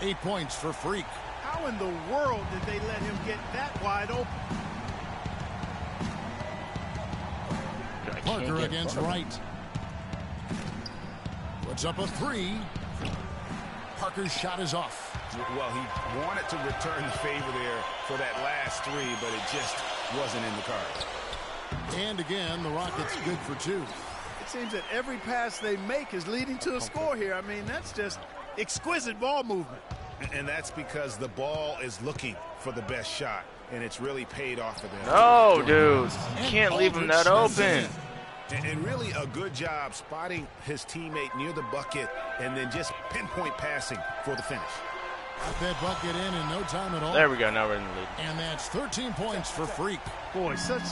8 points for Freak. How in the world did they let him get that wide open? Parker against Wright. Puts up a 3. Parker's shot is off. Well, he wanted to return the favor there for that last 3, but it just wasn't in the cards. And again, the Rockets good for 2. It seems that every pass they make is leading to a score here. I mean, that's just exquisite ball movement. And that's because the ball is looking for the best shot, and it's really paid off for them. No, dude. You can't leave him that open. And really a good job spotting his teammate near the bucket and then just pinpoint passing for the finish. Got that bucket in no time at all. There we go. Now we're in the lead. And that's 13 points for Freak. Boy, such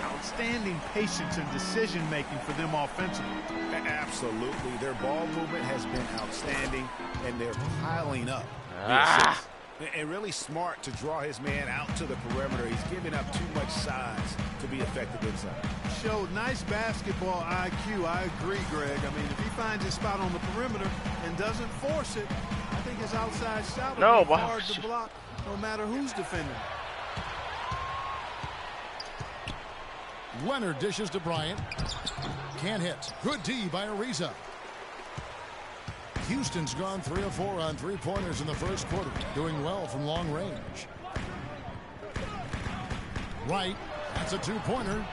outstanding patience and decision-making for them offensively. Absolutely. Their ball movement has been outstanding, and they're piling up. And really smart to draw his man out to the perimeter. He's giving up too much size to be effective inside. Showed nice basketball IQ. I agree, Greg. I mean, if he finds his spot on the perimeter and doesn't force it, I think his outside shot will be hard to block no matter who's defending. Leonard dishes to Bryant. Can't hit. Good D by Ariza. Houston's gone 3 of 4 on three-pointers in the first quarter. Doing well from long range. Right. That's a 2-pointer.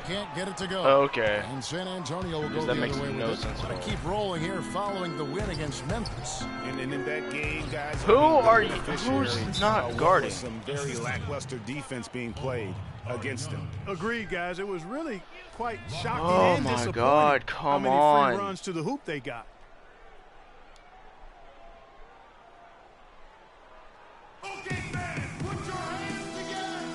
Can't get it to go. Okay. And San Antonio will go the other way with it. But keep rolling here following the win against Memphis. And in that game, guys, who's not guarding? Some very lackluster defense being played against them. Agreed, guys. It was really quite shocking and disappointing. disappointing. God, come how many free runs to the hoop they got. Okay, fans, put your hands together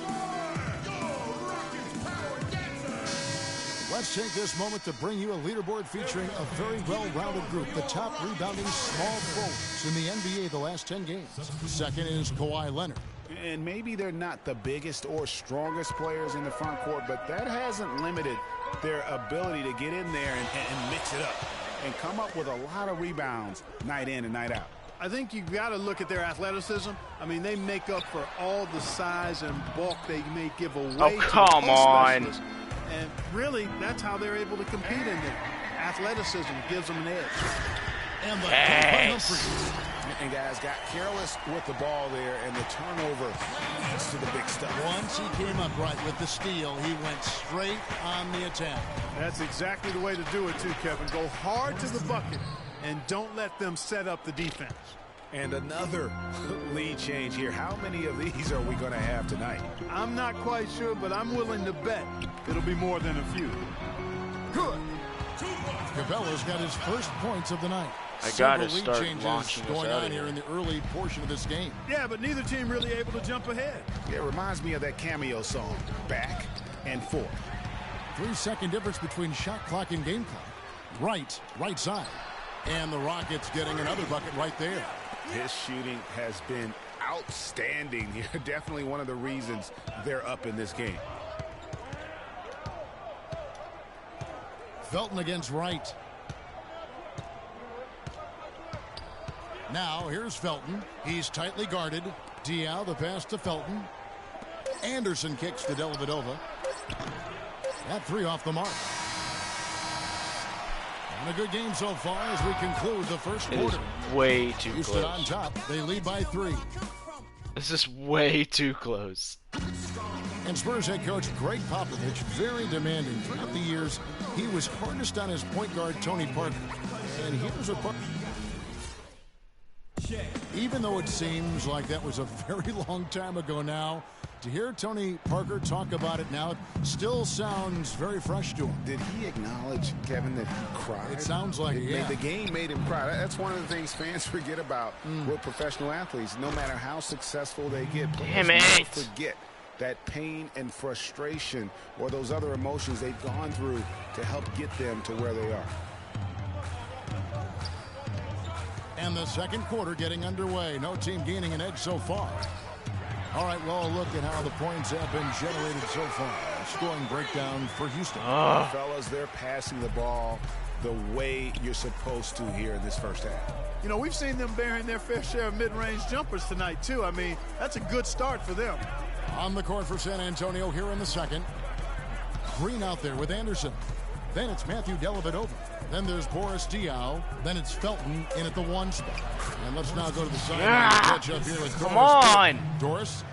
for Go Rockets Power Dancer. Let's take this moment to bring you a leaderboard featuring a very well-rounded group. The top rebounding small forwards in the NBA the last 10 games. Second is Kawhi Leonard. And maybe they're not the biggest or strongest players in the front court, but that hasn't limited their ability to get in there and mix it up and come up with a lot of rebounds night in and night out. I think you've got to look at their athleticism. I mean, they make up for all the size and bulk they may give away. Oh, come on. And really, that's how they're able to compete in there. Athleticism gives them an edge. And the and guys got careless with the ball there, and the turnover leads to the big stuff. Once he came up right with the steal, he went straight on the attack. That's exactly the way to do it, too, Kevin. Go hard to the bucket and don't let them set up the defense. And another lead change here. How many of these are we going to have tonight? I'm not quite sure, but I'm willing to bet it'll be more than a few. Good. Cabela's got his first points of the night. I gotta Several start lead changes launching this going out on of here here in the early portion of this game. Yeah, but neither team really able to jump ahead. Yeah, it reminds me of that cameo song, Back and Forth. 3-second difference between shot clock and game clock. Right side. And the Rockets getting another bucket right there. His shooting has been outstanding here. Definitely one of the reasons they're up in this game. Felton against Wright. Now here's Felton. He's tightly guarded. Diao, the pass to Felton. Anderson kicks to Dellavedova. That three off the mark. And a good game so far as we conclude the first quarter. It is way too Houston close. on top. They lead by 3. This is way too close. And Spurs head coach Greg Popovich, very demanding. Throughout the years, he was hardest on his point guard, Tony Parker. And here's what Parker... Even though it seems like that was a very long time ago now, to hear Tony Parker talk about it now, it still sounds very fresh to him. Did he acknowledge, Kevin, that he cried? It sounds like it, yeah. The game made him cry. That's one of the things fans forget about with professional athletes. No matter how successful they get, players never forget that pain and frustration or those other emotions they've gone through to help get them to where they are. And the second quarter getting underway. No team gaining an edge so far. All right, well, a look at how the points have been generated so far. Scoring breakdown for Houston. Fellas, they're passing the ball the way you're supposed to here in this first half. You know, we've seen them bearing their fair share of mid-range jumpers tonight, too. I mean, that's a good start for them. On the court for San Antonio here in the second. Green out there with Anderson. Then it's Matthew Dellavedova. Then there's Boris Diaw. Then it's Felton in at the 1 spot. And let's now go to the sideline to catch up here with Doris. Come on! Doris?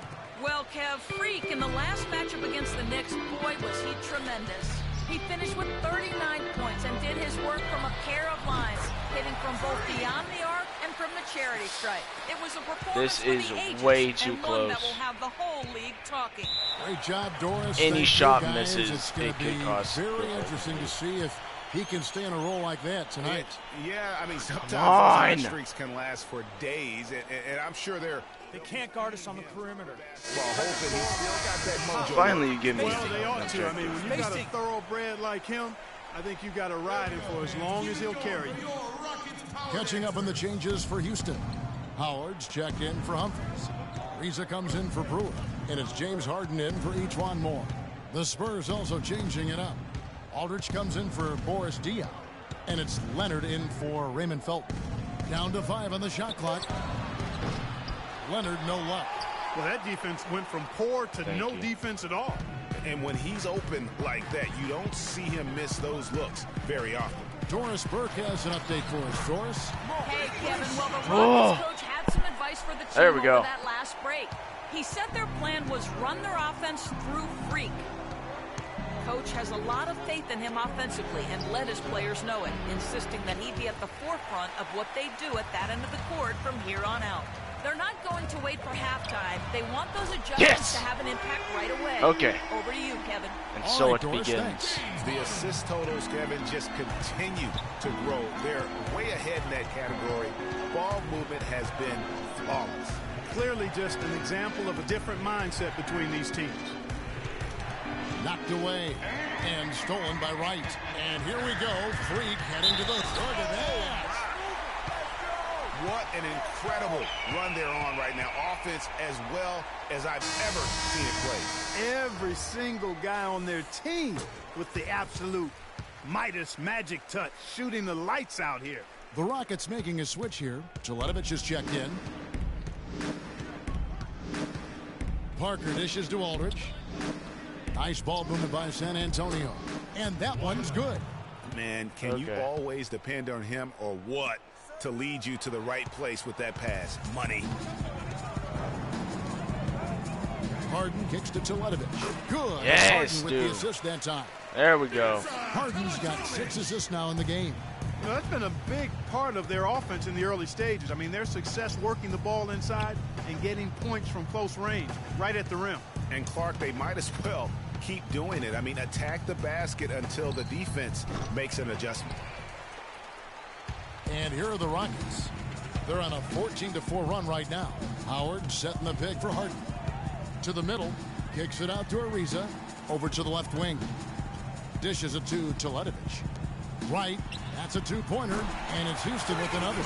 Well, Kev, Freak in the last matchup against the Knicks, boy, was he tremendous. He finished with 39 points and did his work from a pair of lines, hitting from both beyond the arc and from the charity stripe. It was a performance This is for the ages, way too and close. one that will have the whole league talking. Great job, Doris. Any Thank shot you, guys. misses, It's going it to could be cost very the interesting to see if he can stay in a role like that tonight. Yeah, I mean, sometimes hot streaks can last for days, and I'm sure they're... They can't guard us on the perimeter. Well, hoping he's still got that mojo. Finally, you give me. Well, they ought to. I mean, when you got a thoroughbred like him, I think you got to ride him for as long as he'll carry you. Catching up on the changes for Houston. Howard's checked in for Humphries. Reza comes in for Brewer. And it's James Harden in for E'Twaun Moore. The Spurs also changing it up. Aldridge comes in for Boris Diaw. And it's Leonard in for Raymond Felton. Down to 5 on the shot clock. Leonard, no luck. Well, that defense went from poor to no defense at all. And when he's open like that, you don't see him miss those looks very often. Doris Burke has an update for us. Doris? Hey, Kevin, well, the Rockets coach had some advice for the team over that last break. He said their plan was run their offense through Freak. Coach has a lot of faith in him offensively and let his players know it, insisting that he be at the forefront of what they do at that end of the court from here on out. They're not going to wait for halftime. They want those adjustments to have an impact right away. Okay. Over to you, Kevin. And so it begins. The assist totals, Kevin, just continue to grow. They're way ahead in that category. Ball movement has been flawless. Clearly just an example of a different mindset between these teams. Knocked away and stolen by Wright. And here we go. Freak heading to the target. What an incredible run they're on right now. Offense as well as I've ever seen it play. Every single guy on their team with the absolute Midas magic touch, shooting the lights out here. The Rockets making a switch here. Teletovic is checked in. Parker dishes to Aldridge. Nice ball movement by San Antonio. And that one's good. Man, can you always depend on him or what to lead you to the right place with that pass? Money. Harden kicks to Teletovic. Good. Yes, Harden with the assist that time. There we go. Harden's got 6 assists now in the game. You know, that's been a big part of their offense in the early stages. I mean, their success working the ball inside and getting points from close range, right at the rim. And Clark, they might as well keep doing it. I mean, attack the basket until the defense makes an adjustment. And here are the Rockets. They're on a 14-4 run right now. Howard setting the pick for Harden. To the middle, kicks it out to Ariza. Over to the left wing. Dishes it to Teletovic. Right, that's a two-pointer, and it's Houston with another.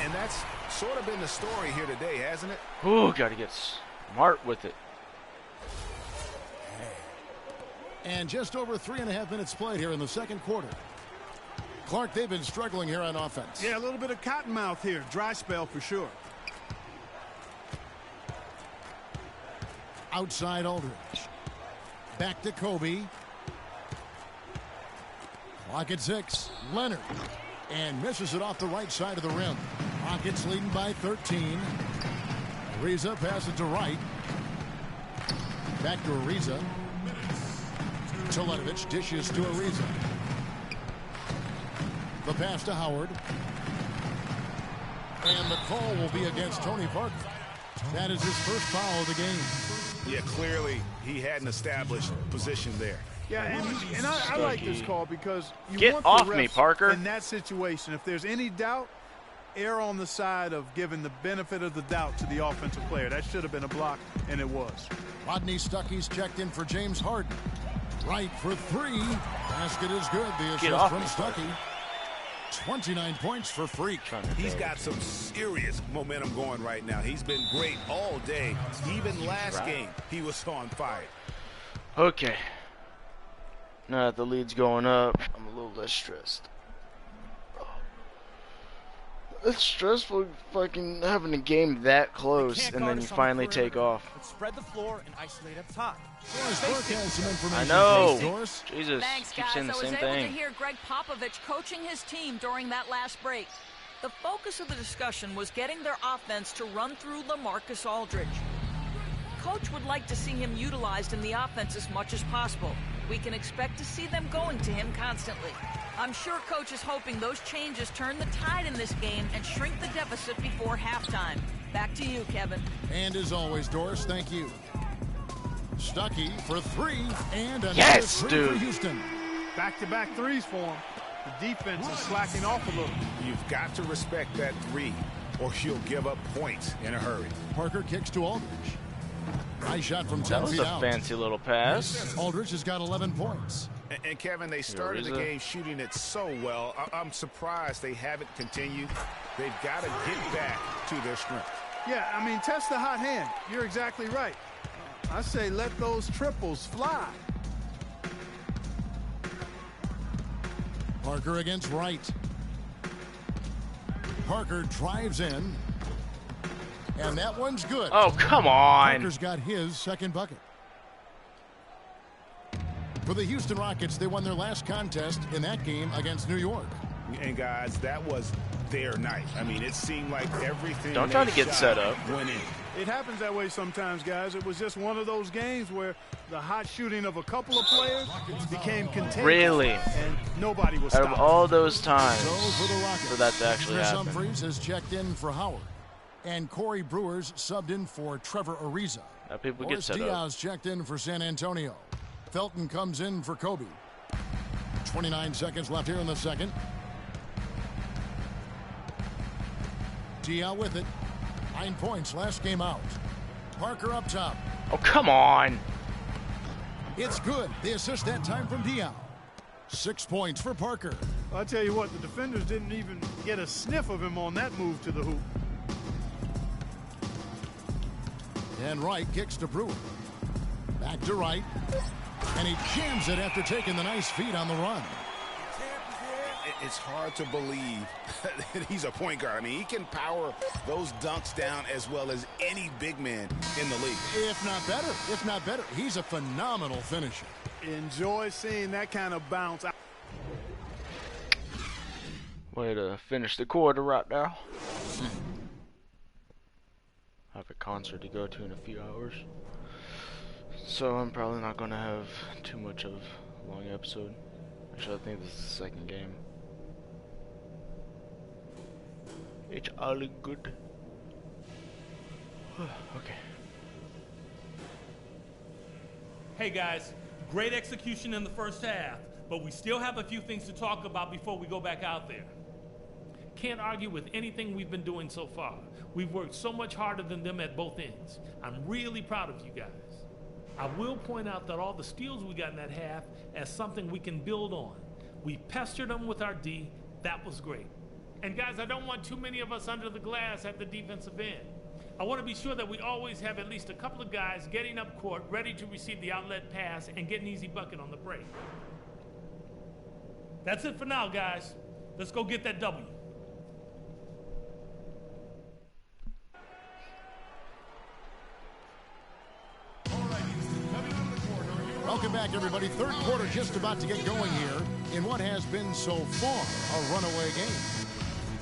And that's sort of been the story here today, hasn't it? Ooh, got to get smart with it. And just over 3.5 minutes played here in the second quarter. Clark, they've been struggling here on offense. Yeah, a little bit of cottonmouth here. Dry spell for sure. Outside Aldridge. Back to Kobe. Clock at 6. Leonard. And misses it off the right side of the rim. Rockets leading by 13. Ariza passes to Wright. Back to Ariza. Teletovic dishes to Ariza. The pass to Howard. And the call will be against Tony Parker. That is his first foul of the game. Yeah, clearly he had an established position there. Yeah, and I like this call because you Get want the off refs me, Parker. in that situation. If there's any doubt, err on the side of giving the benefit of the doubt to the offensive player. That should have been a block, and it was. Rodney Stuckey's checked in for James Harden. Right for 3. Basket is good. The assist from Stuckey. 29 points for Freak. He's got some serious momentum going right now. He's been great all day. Even last game, he was on fire. Okay. Now that the lead's going up, I'm a little less stressed. It's stressful fucking having a game that close and then you finally take off. Let's spread the floor and isolate up top. I know. Jesus. Thanks, Keep guys. saying I the was same able thing. to hear Greg Popovich coaching his team during that last break. The focus of the discussion was getting their offense to run through LaMarcus Aldridge. Coach would like to see him utilized in the offense as much as possible. We can expect to see them going to him constantly. I'm sure Coach is hoping those changes turn the tide in this game and shrink the deficit before halftime. Back to you, Kevin. And as always, Doris, thank you. Stuckey for 3 and another Yes, 3 dude. for Houston. Back-to-back threes for him. The defense is slacking off a little. You've got to respect that 3 or you'll give up points in a hurry. Parker kicks to Aldridge. Nice shot from 10 That was feet a out. fancy little pass. Aldridge has got 11 points. And Kevin, they started the game shooting it so well. I'm surprised they haven't continued. They've got to get back to their strength. Yeah, I mean, test the hot hand. You're exactly right. I say let those triples fly. Parker against Wright. Parker drives in. And that one's good. Oh, come on. Parker's got his second bucket. For the Houston Rockets, they won their last contest in that game against New York. And guys, that was their night. I mean, it seemed like everything. Don't try to get set up. Went in. It happens that way sometimes, guys. It was just one of those games where the hot shooting of a couple of players became contagious. Really? And nobody was Out stopping. of all those times So for the Rockets, for that to actually Chris happen. Humphries has checked in for Howard. And Corey Brewers subbed in for Trevor Ariza. Now people get Boris set up. Diaz checked in for San Antonio. Felton comes in for Kobe. 29 seconds left here in the second. Diaz with it. 9 points last game out. Parker up top. Oh, come on. It's good. The assist that time from Diaz. 6 points for Parker. I'll tell you what, the defenders didn't even get a sniff of him on that move to the hoop. And Wright kicks to Brewer. Back to Wright. And he jams it after taking the nice feed on the run. It's hard to believe that he's a point guard. I mean, he can power those dunks down as well as any big man in the league. If not better. If not better. He's a phenomenal finisher. Enjoy seeing that kind of bounce. Way to finish the quarter right now. I have a concert to go to in a few hours, so I'm probably not going to have too much of a long episode. Actually, I think this is the second game. It's all good. Okay. Hey guys, great execution in the first half, but we still have a few things to talk about before we go back out there. Can't argue with anything we've been doing so far. We've worked so much harder than them at both ends. I'm really proud of you guys. I will point out that all the steals we got in that half as something we can build on. We pestered them with our D. That was great. And guys, I don't want too many of us under the glass at the defensive end. I want to be sure that we always have at least a couple of guys getting up court, ready to receive the outlet pass and get an easy bucket on the break. That's it for now, guys. Let's go get that W. Welcome back, everybody. Third quarter just about to get going here in what has been so far a runaway game.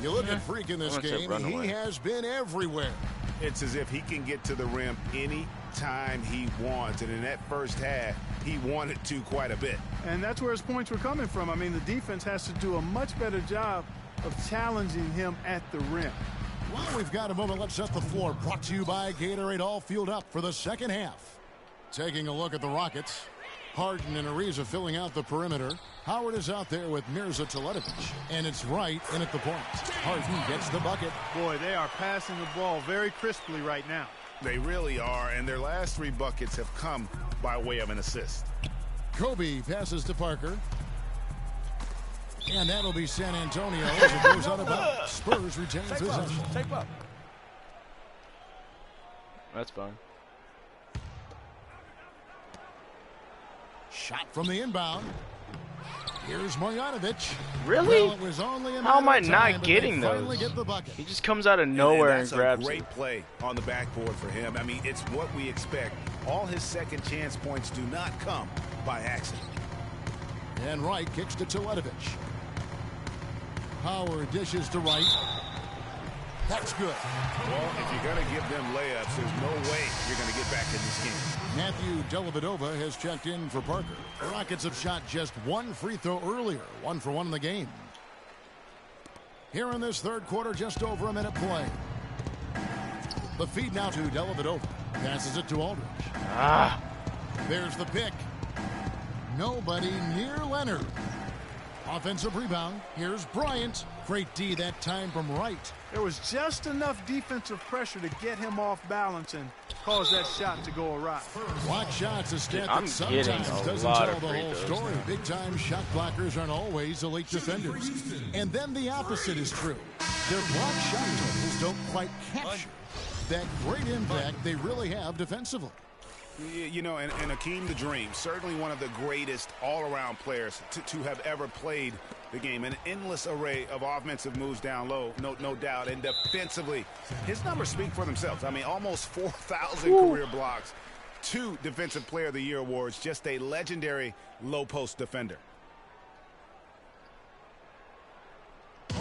You look at Freak in this game, he has been everywhere. It's as if he can get to the rim any time he wants, and in that first half, he wanted to quite a bit. And that's where his points were coming from. I mean, the defense has to do a much better job of challenging him at the rim. Well, we've got a moment. Let's set the floor. Brought to you by Gatorade, all fueled up for the second half. Taking a look at the Rockets. Harden and Ariza filling out the perimeter. Howard is out there with Mirza Teletovic. And it's Wright in at the point. Harden gets the bucket. Boy, they are passing the ball very crisply right now. They really are, and their last 3 buckets have come by way of an assist. Kobe passes to Parker. And that'll be San Antonio as it goes out of bounds. Spurs retains possession. Take up. That's fine. Shot from the inbound. Here's Marjanovic. Really? Well, it was only a How am I matter of not time, getting but they finally those? get the bucket. He just comes out of nowhere and grabs a great it. play on the backboard for him. I mean, it's what we expect. All his second chance points do not come by accident. And Wright kicks to Teletovic. Howard dishes to Wright. That's good. Well, if you're going to give them layups, there's no way you're going to get back in this game. Matthew Dellavedova has checked in for Parker. The Rockets have shot just 1 free throw earlier. 1 for 1 in the game. Here in this third quarter, just over a minute play. The feed now to Dellavedova. Passes it to Aldridge. There's the pick. Nobody near Leonard. Offensive rebound. Here's Bryant. Great D that time from Wright. There was just enough defensive pressure to get him off balance and cause that shot to go awry. Block shots, a stat I'm that sometimes doesn't lot tell of the free whole throws story. Big-time shot blockers aren't always elite defenders. And then the opposite is true. Their block shot totals don't quite capture that great impact they really have defensively. You know, and Akeem the Dream, certainly one of the greatest all-around players to have ever played the game. An endless array of offensive moves down low, no doubt. And defensively, his numbers speak for themselves. I mean, almost 4,000 career blocks, 2 Defensive Player of the Year awards, just a legendary low-post defender. Catch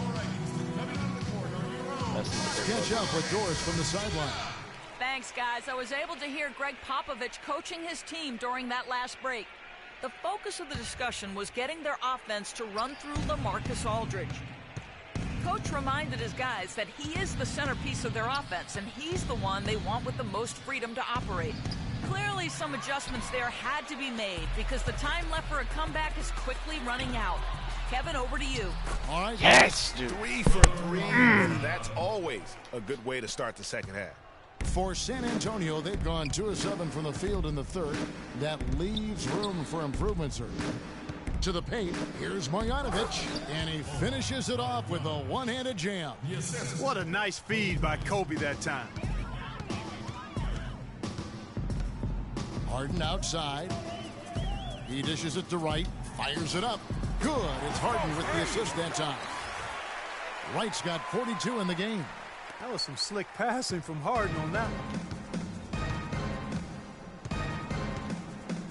up with Doris from the sideline. Thanks, guys. I was able to hear Greg Popovich coaching his team during that last break. The focus of the discussion was getting their offense to run through LaMarcus Aldridge. Coach reminded his guys that he is the centerpiece of their offense, and he's the one they want with the most freedom to operate. Clearly, some adjustments there had to be made because the time left for a comeback is quickly running out. Kevin, over to you. All right. Yes, dude. 3 for 3. That's always a good way to start the second half. For San Antonio, they've gone 2 of 7 from the field in the third. That leaves room for improvement, sir. into the paint. Here's Marjanovic, and he finishes it off with a one-handed jam. What a nice feed by Kobe that time. Harden outside. He dishes it to Wright, fires it up. Good. It's Harden with the assist that time. Wright's got 42 in the game. That was some slick passing from Harden on that one.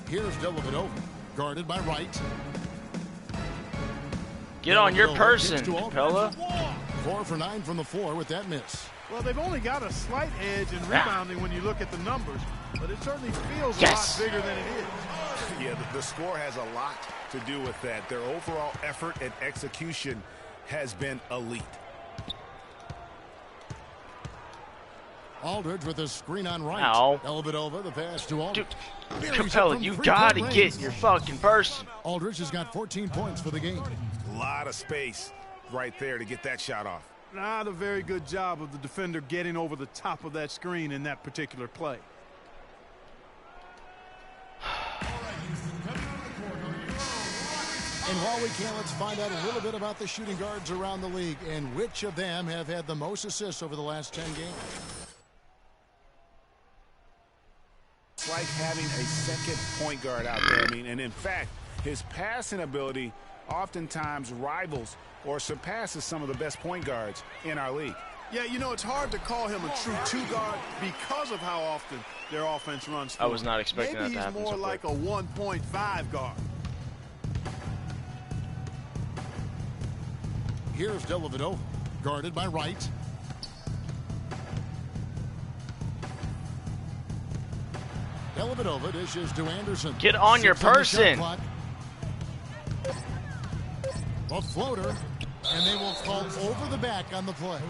Here's Dellavedova, guarded by Wright. Get on your person, Capella. 4 for 9 from the floor with that miss. Well, they've only got a slight edge in rebounding when you look at the numbers, but it certainly feels a lot bigger than it is. Yeah, the score has a lot to do with that. Their overall effort and execution has been elite. Aldridge with a screen on Wright. Ow. Dellavedova, the pass to Aldridge. Capella, you gotta get your fucking person. Aldridge has got 14 points for the game. A lot of space right there to get that shot off. Not a very good job of the defender getting over the top of that screen in that particular play. And while we can, let's find out a little bit about the shooting guards around the league and which of them have had the most assists over the last 10 games. It's like having a second point guard out there. I mean, and in fact, his passing ability oftentimes rivals or surpasses some of the best point guards in our league. Yeah, you know, it's hard to call him a true two-guard because of how often their offense runs through. I was not expecting that to happen. Maybe he's more like a 1.5 guard. Here's Dellavedova, guarded by Wright. Dellavedova dishes to Anderson. Get on your person. A floater, and they will call over the back on the play.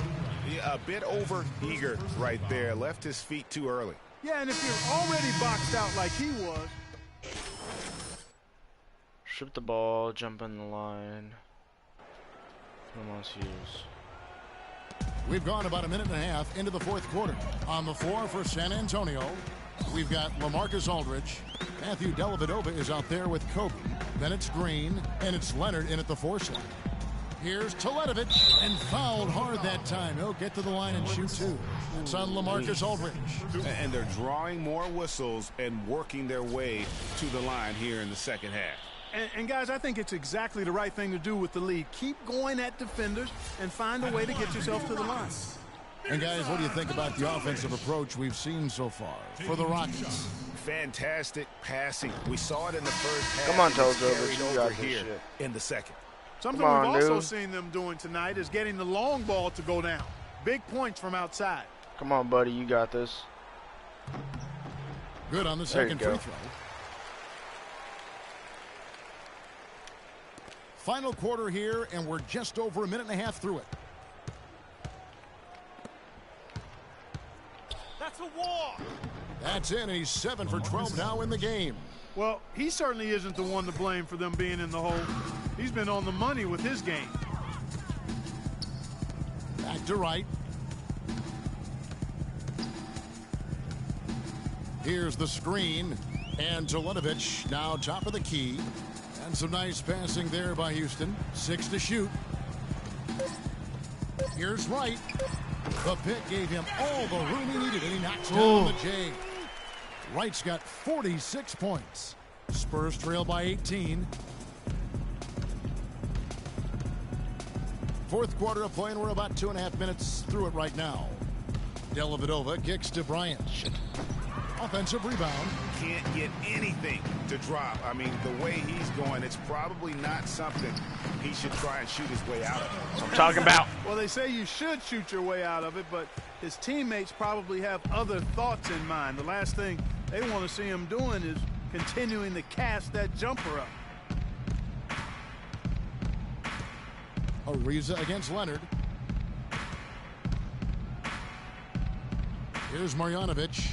Yeah, a bit over eager right there. Left his feet too early. Yeah, and if you're already boxed out like he was. Strip the ball, jump in the line. We've gone about a minute and a half into the fourth quarter. On the floor for San Antonio, we've got LaMarcus Aldridge. Matthew Dellavedova is out there with Kobe. Then it's Green, and it's Leonard in at the 4 slot. Here's Teletovic, and fouled hard that time. He'll get to the line and shoot 2. It's on LaMarcus Aldridge. And they're drawing more whistles and working their way to the line here in the second half. And guys, I think it's exactly the right thing to do with the lead. Keep going at defenders and find a way to get yourself to the line. And guys, what do you think about the offensive approach we've seen so far for the Rockets? Fantastic passing. We saw it in the first half. Come on, Teletovic, you got this here shit. in the second. Something we've also seen them doing tonight is getting the long ball to go down. Big points from outside. Come on, buddy, you got this. Good on the second free throw. Final quarter here, and we're just over a minute and a half through it. That's a walk. That's in, and he's 7 for 12 now in the game. Well, he certainly isn't the one to blame for them being in the hole. He's been on the money with his game. Back to Wright. Here's the screen, and Teletovic now top of the key. And some nice passing there by Houston. 6 to shoot. Here's Wright. The pick gave him all the room he needed, and he knocks down the J. Wright's got 46 points. Spurs trail by 18. Fourth quarter of play, and we're about 2.5 minutes through it right now. Dellavedova kicks to Bryant. Offensive rebound. Can't get anything to drop. I mean, the way he's going, it's probably not something he should try and shoot his way out of. That's what I'm talking about. Well, they say you should shoot your way out of it, but his teammates probably have other thoughts in mind. The last thing they want to see him doing is continuing to cast that jumper up. Ariza against Leonard. Here's Marjanovic.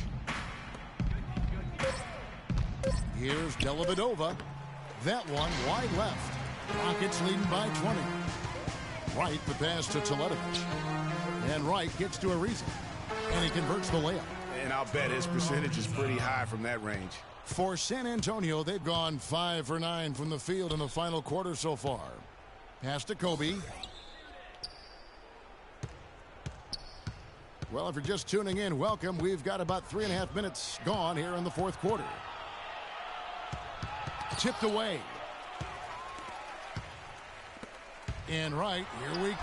Here's Dellavedova. That one wide left. Rockets leading by 20. Wright, the pass to Teletovic. And Wright gets to Ariza. And he converts the layup. And I'll bet his percentage is pretty high from that range. For San Antonio, they've gone 5 for 9 from the field in the final quarter so far. Pass to Kobe. Well, if you're just tuning in, welcome. We've got about 3.5 minutes gone here in the fourth quarter. Tipped away. And right, here we go.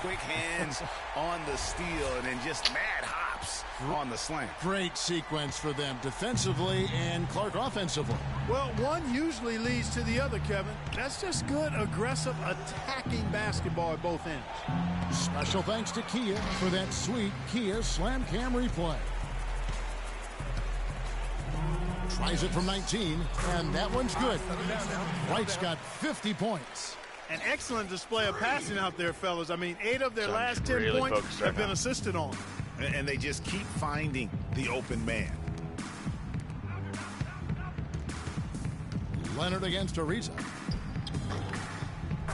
Quick hands on the steal and then just mad hops on the slant. Great sequence for them defensively and Clark offensively. Well, one usually leads to the other, Kevin. That's just good, aggressive, attacking basketball at both ends. Special thanks to Kia for that sweet Kia Slam Cam replay. Tries it from 19, and that one's good. Wright's got 50 points. An excellent display of passing out there, fellas. I mean, 8 of their last 10 really points have been assisted on. And they just keep finding the open man. Leonard against Ariza.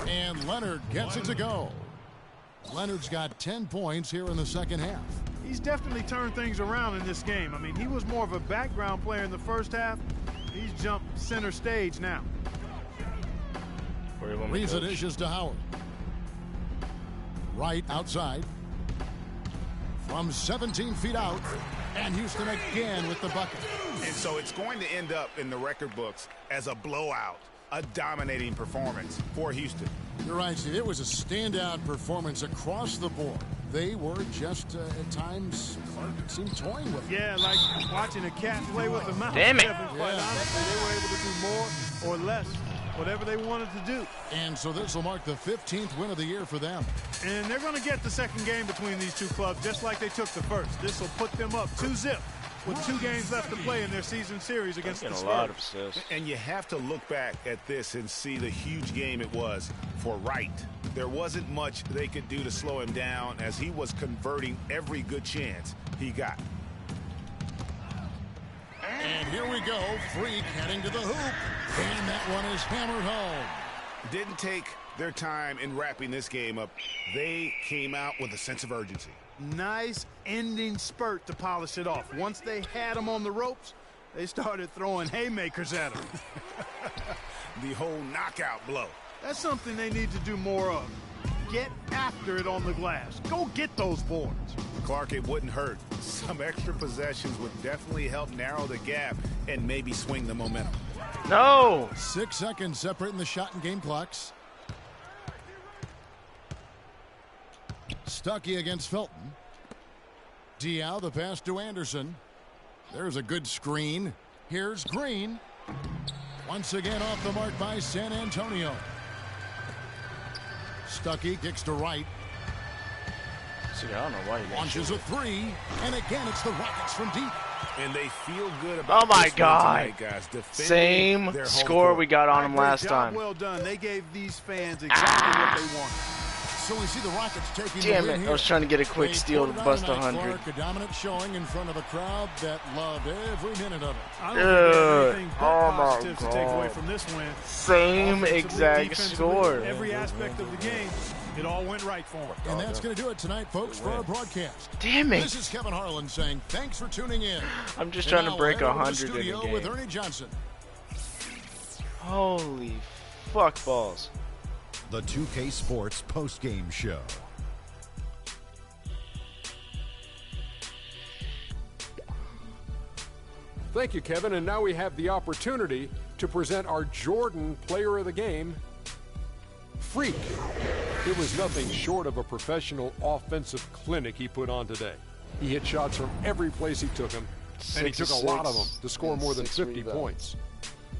And Leonard gets it to go. Leonard's got 10 points here in the second half. He's definitely turned things around in this game. I mean, he was more of a background player in the first half. He's jumped center stage now. Ariza dishes to Howard. Wright outside. From 17 feet out. And Houston again with the bucket. And so it's going to end up in the record books as a blowout, a dominating performance for Houston. You're right, Steve. It was a standout performance across the board. They were just, at times, Clark seemed toying with it. Yeah, like watching a cat play with a mouse. Damn it. Kevin, quite honestly, they were able to do more or less, whatever they wanted to do. And so this will mark the 15th win of the year for them. And they're going to get the second game between these two clubs just like they took the first. This will put them up 2-0 with 2 games left to play in their season series against the Spurs. A lot of assists. And you have to look back at this and see the huge game it was for Wright. There wasn't much they could do to slow him down as he was converting every good chance he got. And here we go. Freak heading to the hoop. And that one is hammered home. Didn't take their time in wrapping this game up. They came out with a sense of urgency. Nice ending spurt to polish it off. Once they had him on the ropes, they started throwing haymakers at him. The whole knockout blow. That's something they need to do more of. Get after it on the glass. Go get those boards. Clark, it wouldn't hurt. Some extra possessions would definitely help narrow the gap and maybe swing the momentum. No! 6 seconds separating the shot and game clocks. Stuckey against Felton. Diao, the pass to Anderson. There's a good screen. Here's Green. Once again off the mark by San Antonio. Stuckey kicks to Wright. See, I don't know why he launches a 3, and again it's the Rockets from deep. And they feel good about oh my this God! Tonight, guys. Same score we got on them last time. Well done. They gave these fans exactly what they wanted. So we see the Rockets taking Damn the win it! here. I was trying to get a quick steal to bust 100. A dominant showing in front of a crowd that loved every minute of it. I don't think there's anything but positives to take away from this win. Same exact score. Every aspect of the game, it all went right for them. And that's going to do it tonight, folks, for our broadcast. Damn it! This is Kevin Harlan saying thanks for tuning in. I'm just trying to break 100 in the game. With Ernie Johnson. Holy fuck balls! The 2K Sports postgame show. Thank you, Kevin. And now we have the opportunity to present our Jordan Player of the Game, Freak. It was nothing short of a professional offensive clinic he put on today. He hit shots from every place he took them, and he took a lot of them to score more than 50 points.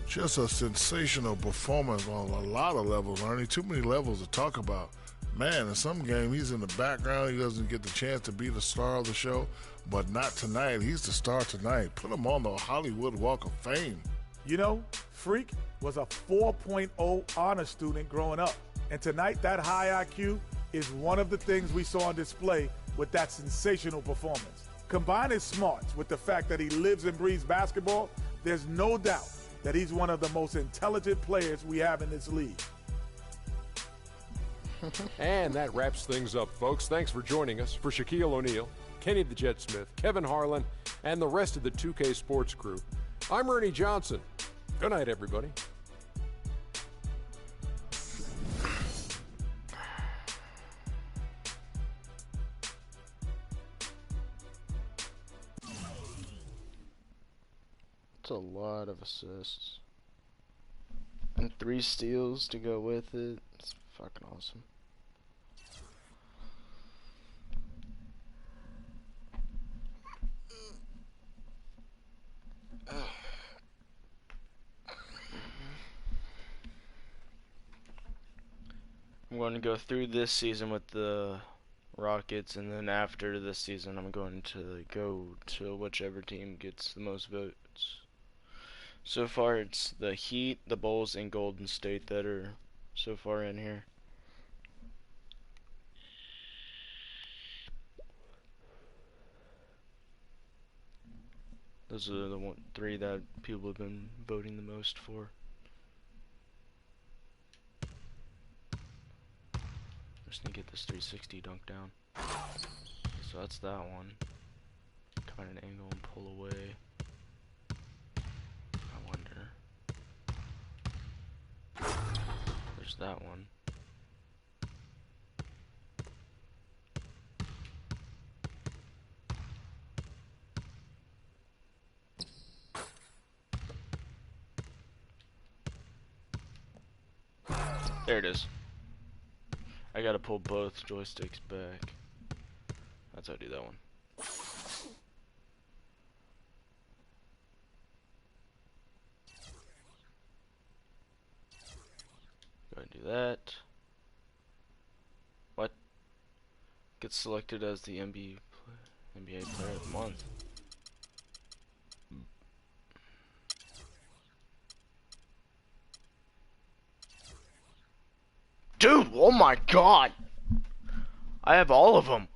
Just a sensational performance on a lot of levels, Ernie. Too many levels to talk about. Man, in some game, he's in the background. He doesn't get the chance to be the star of the show, but not tonight. He's the star tonight. Put him on the Hollywood Walk of Fame. You know, Freak was a 4.0 honor student growing up. And tonight, that high IQ is one of the things we saw on display with that sensational performance. Combine his smarts with the fact that he lives and breathes basketball, there's no doubt that he's one of the most intelligent players we have in this league. And that wraps things up, folks. Thanks for joining us. For Shaquille O'Neal, Kenny the Jet Smith, Kevin Harlan, and the rest of the 2K Sports crew, I'm Ernie Johnson. Good night, everybody. It's a lot of assists. And 3 steals to go with it. It's fucking awesome. I'm going to go through this season with the Rockets, and then after this season I'm going to go to whichever team gets the most votes. So far it's the Heat, the Bulls, and Golden State that are so far in here. Those are the 3 that people have been voting the most for. Just need to get this 360 dunk down. So that's that one. Come at an angle and pull away. I wonder. There's that one. There it is. I gotta pull both joysticks back. That's how I do that one. Go ahead and do that. What? Gets selected as the NBA Player of the Month. Dude, oh my god! I have all of them.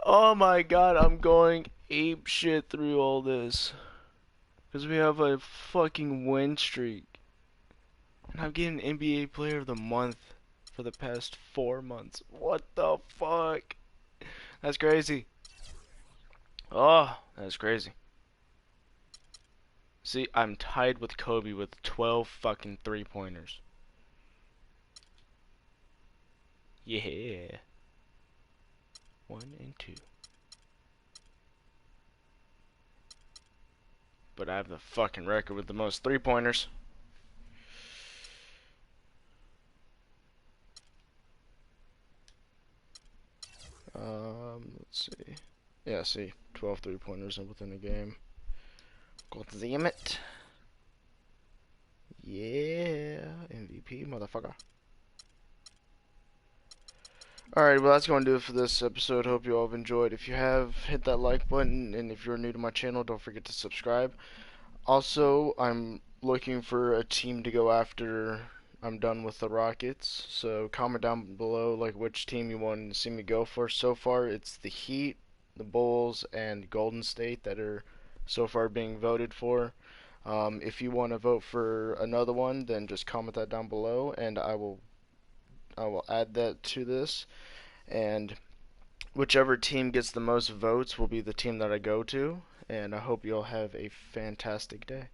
Oh my god, I'm going ape shit through all this. Because we have a fucking win streak. And I'm getting NBA Player of the Month for the past 4 months. What the fuck? That's crazy. Oh, that's crazy. See, I'm tied with Kobe with 12 fucking 3-pointers. Yeah. 1 and 2. But I have the fucking record with the most 3-pointers. Let's see. Yeah, see, 12 3-pointers within a game. God damn it. Yeah, MVP, motherfucker. Alright, well that's going to do it for this episode. Hope you all have enjoyed. If you have, hit that like button, and if you're new to my channel, don't forget to subscribe. Also, I'm looking for a team to go after I'm done with the Rockets, so comment down below like which team you want to see me go for. So far, it's the Heat, the Bulls, and Golden State that are so far being voted for. If you want to vote for another one, then just comment that down below, and I will add that to this. And whichever team gets the most votes will be the team that I go to. And I hope you all have a fantastic day.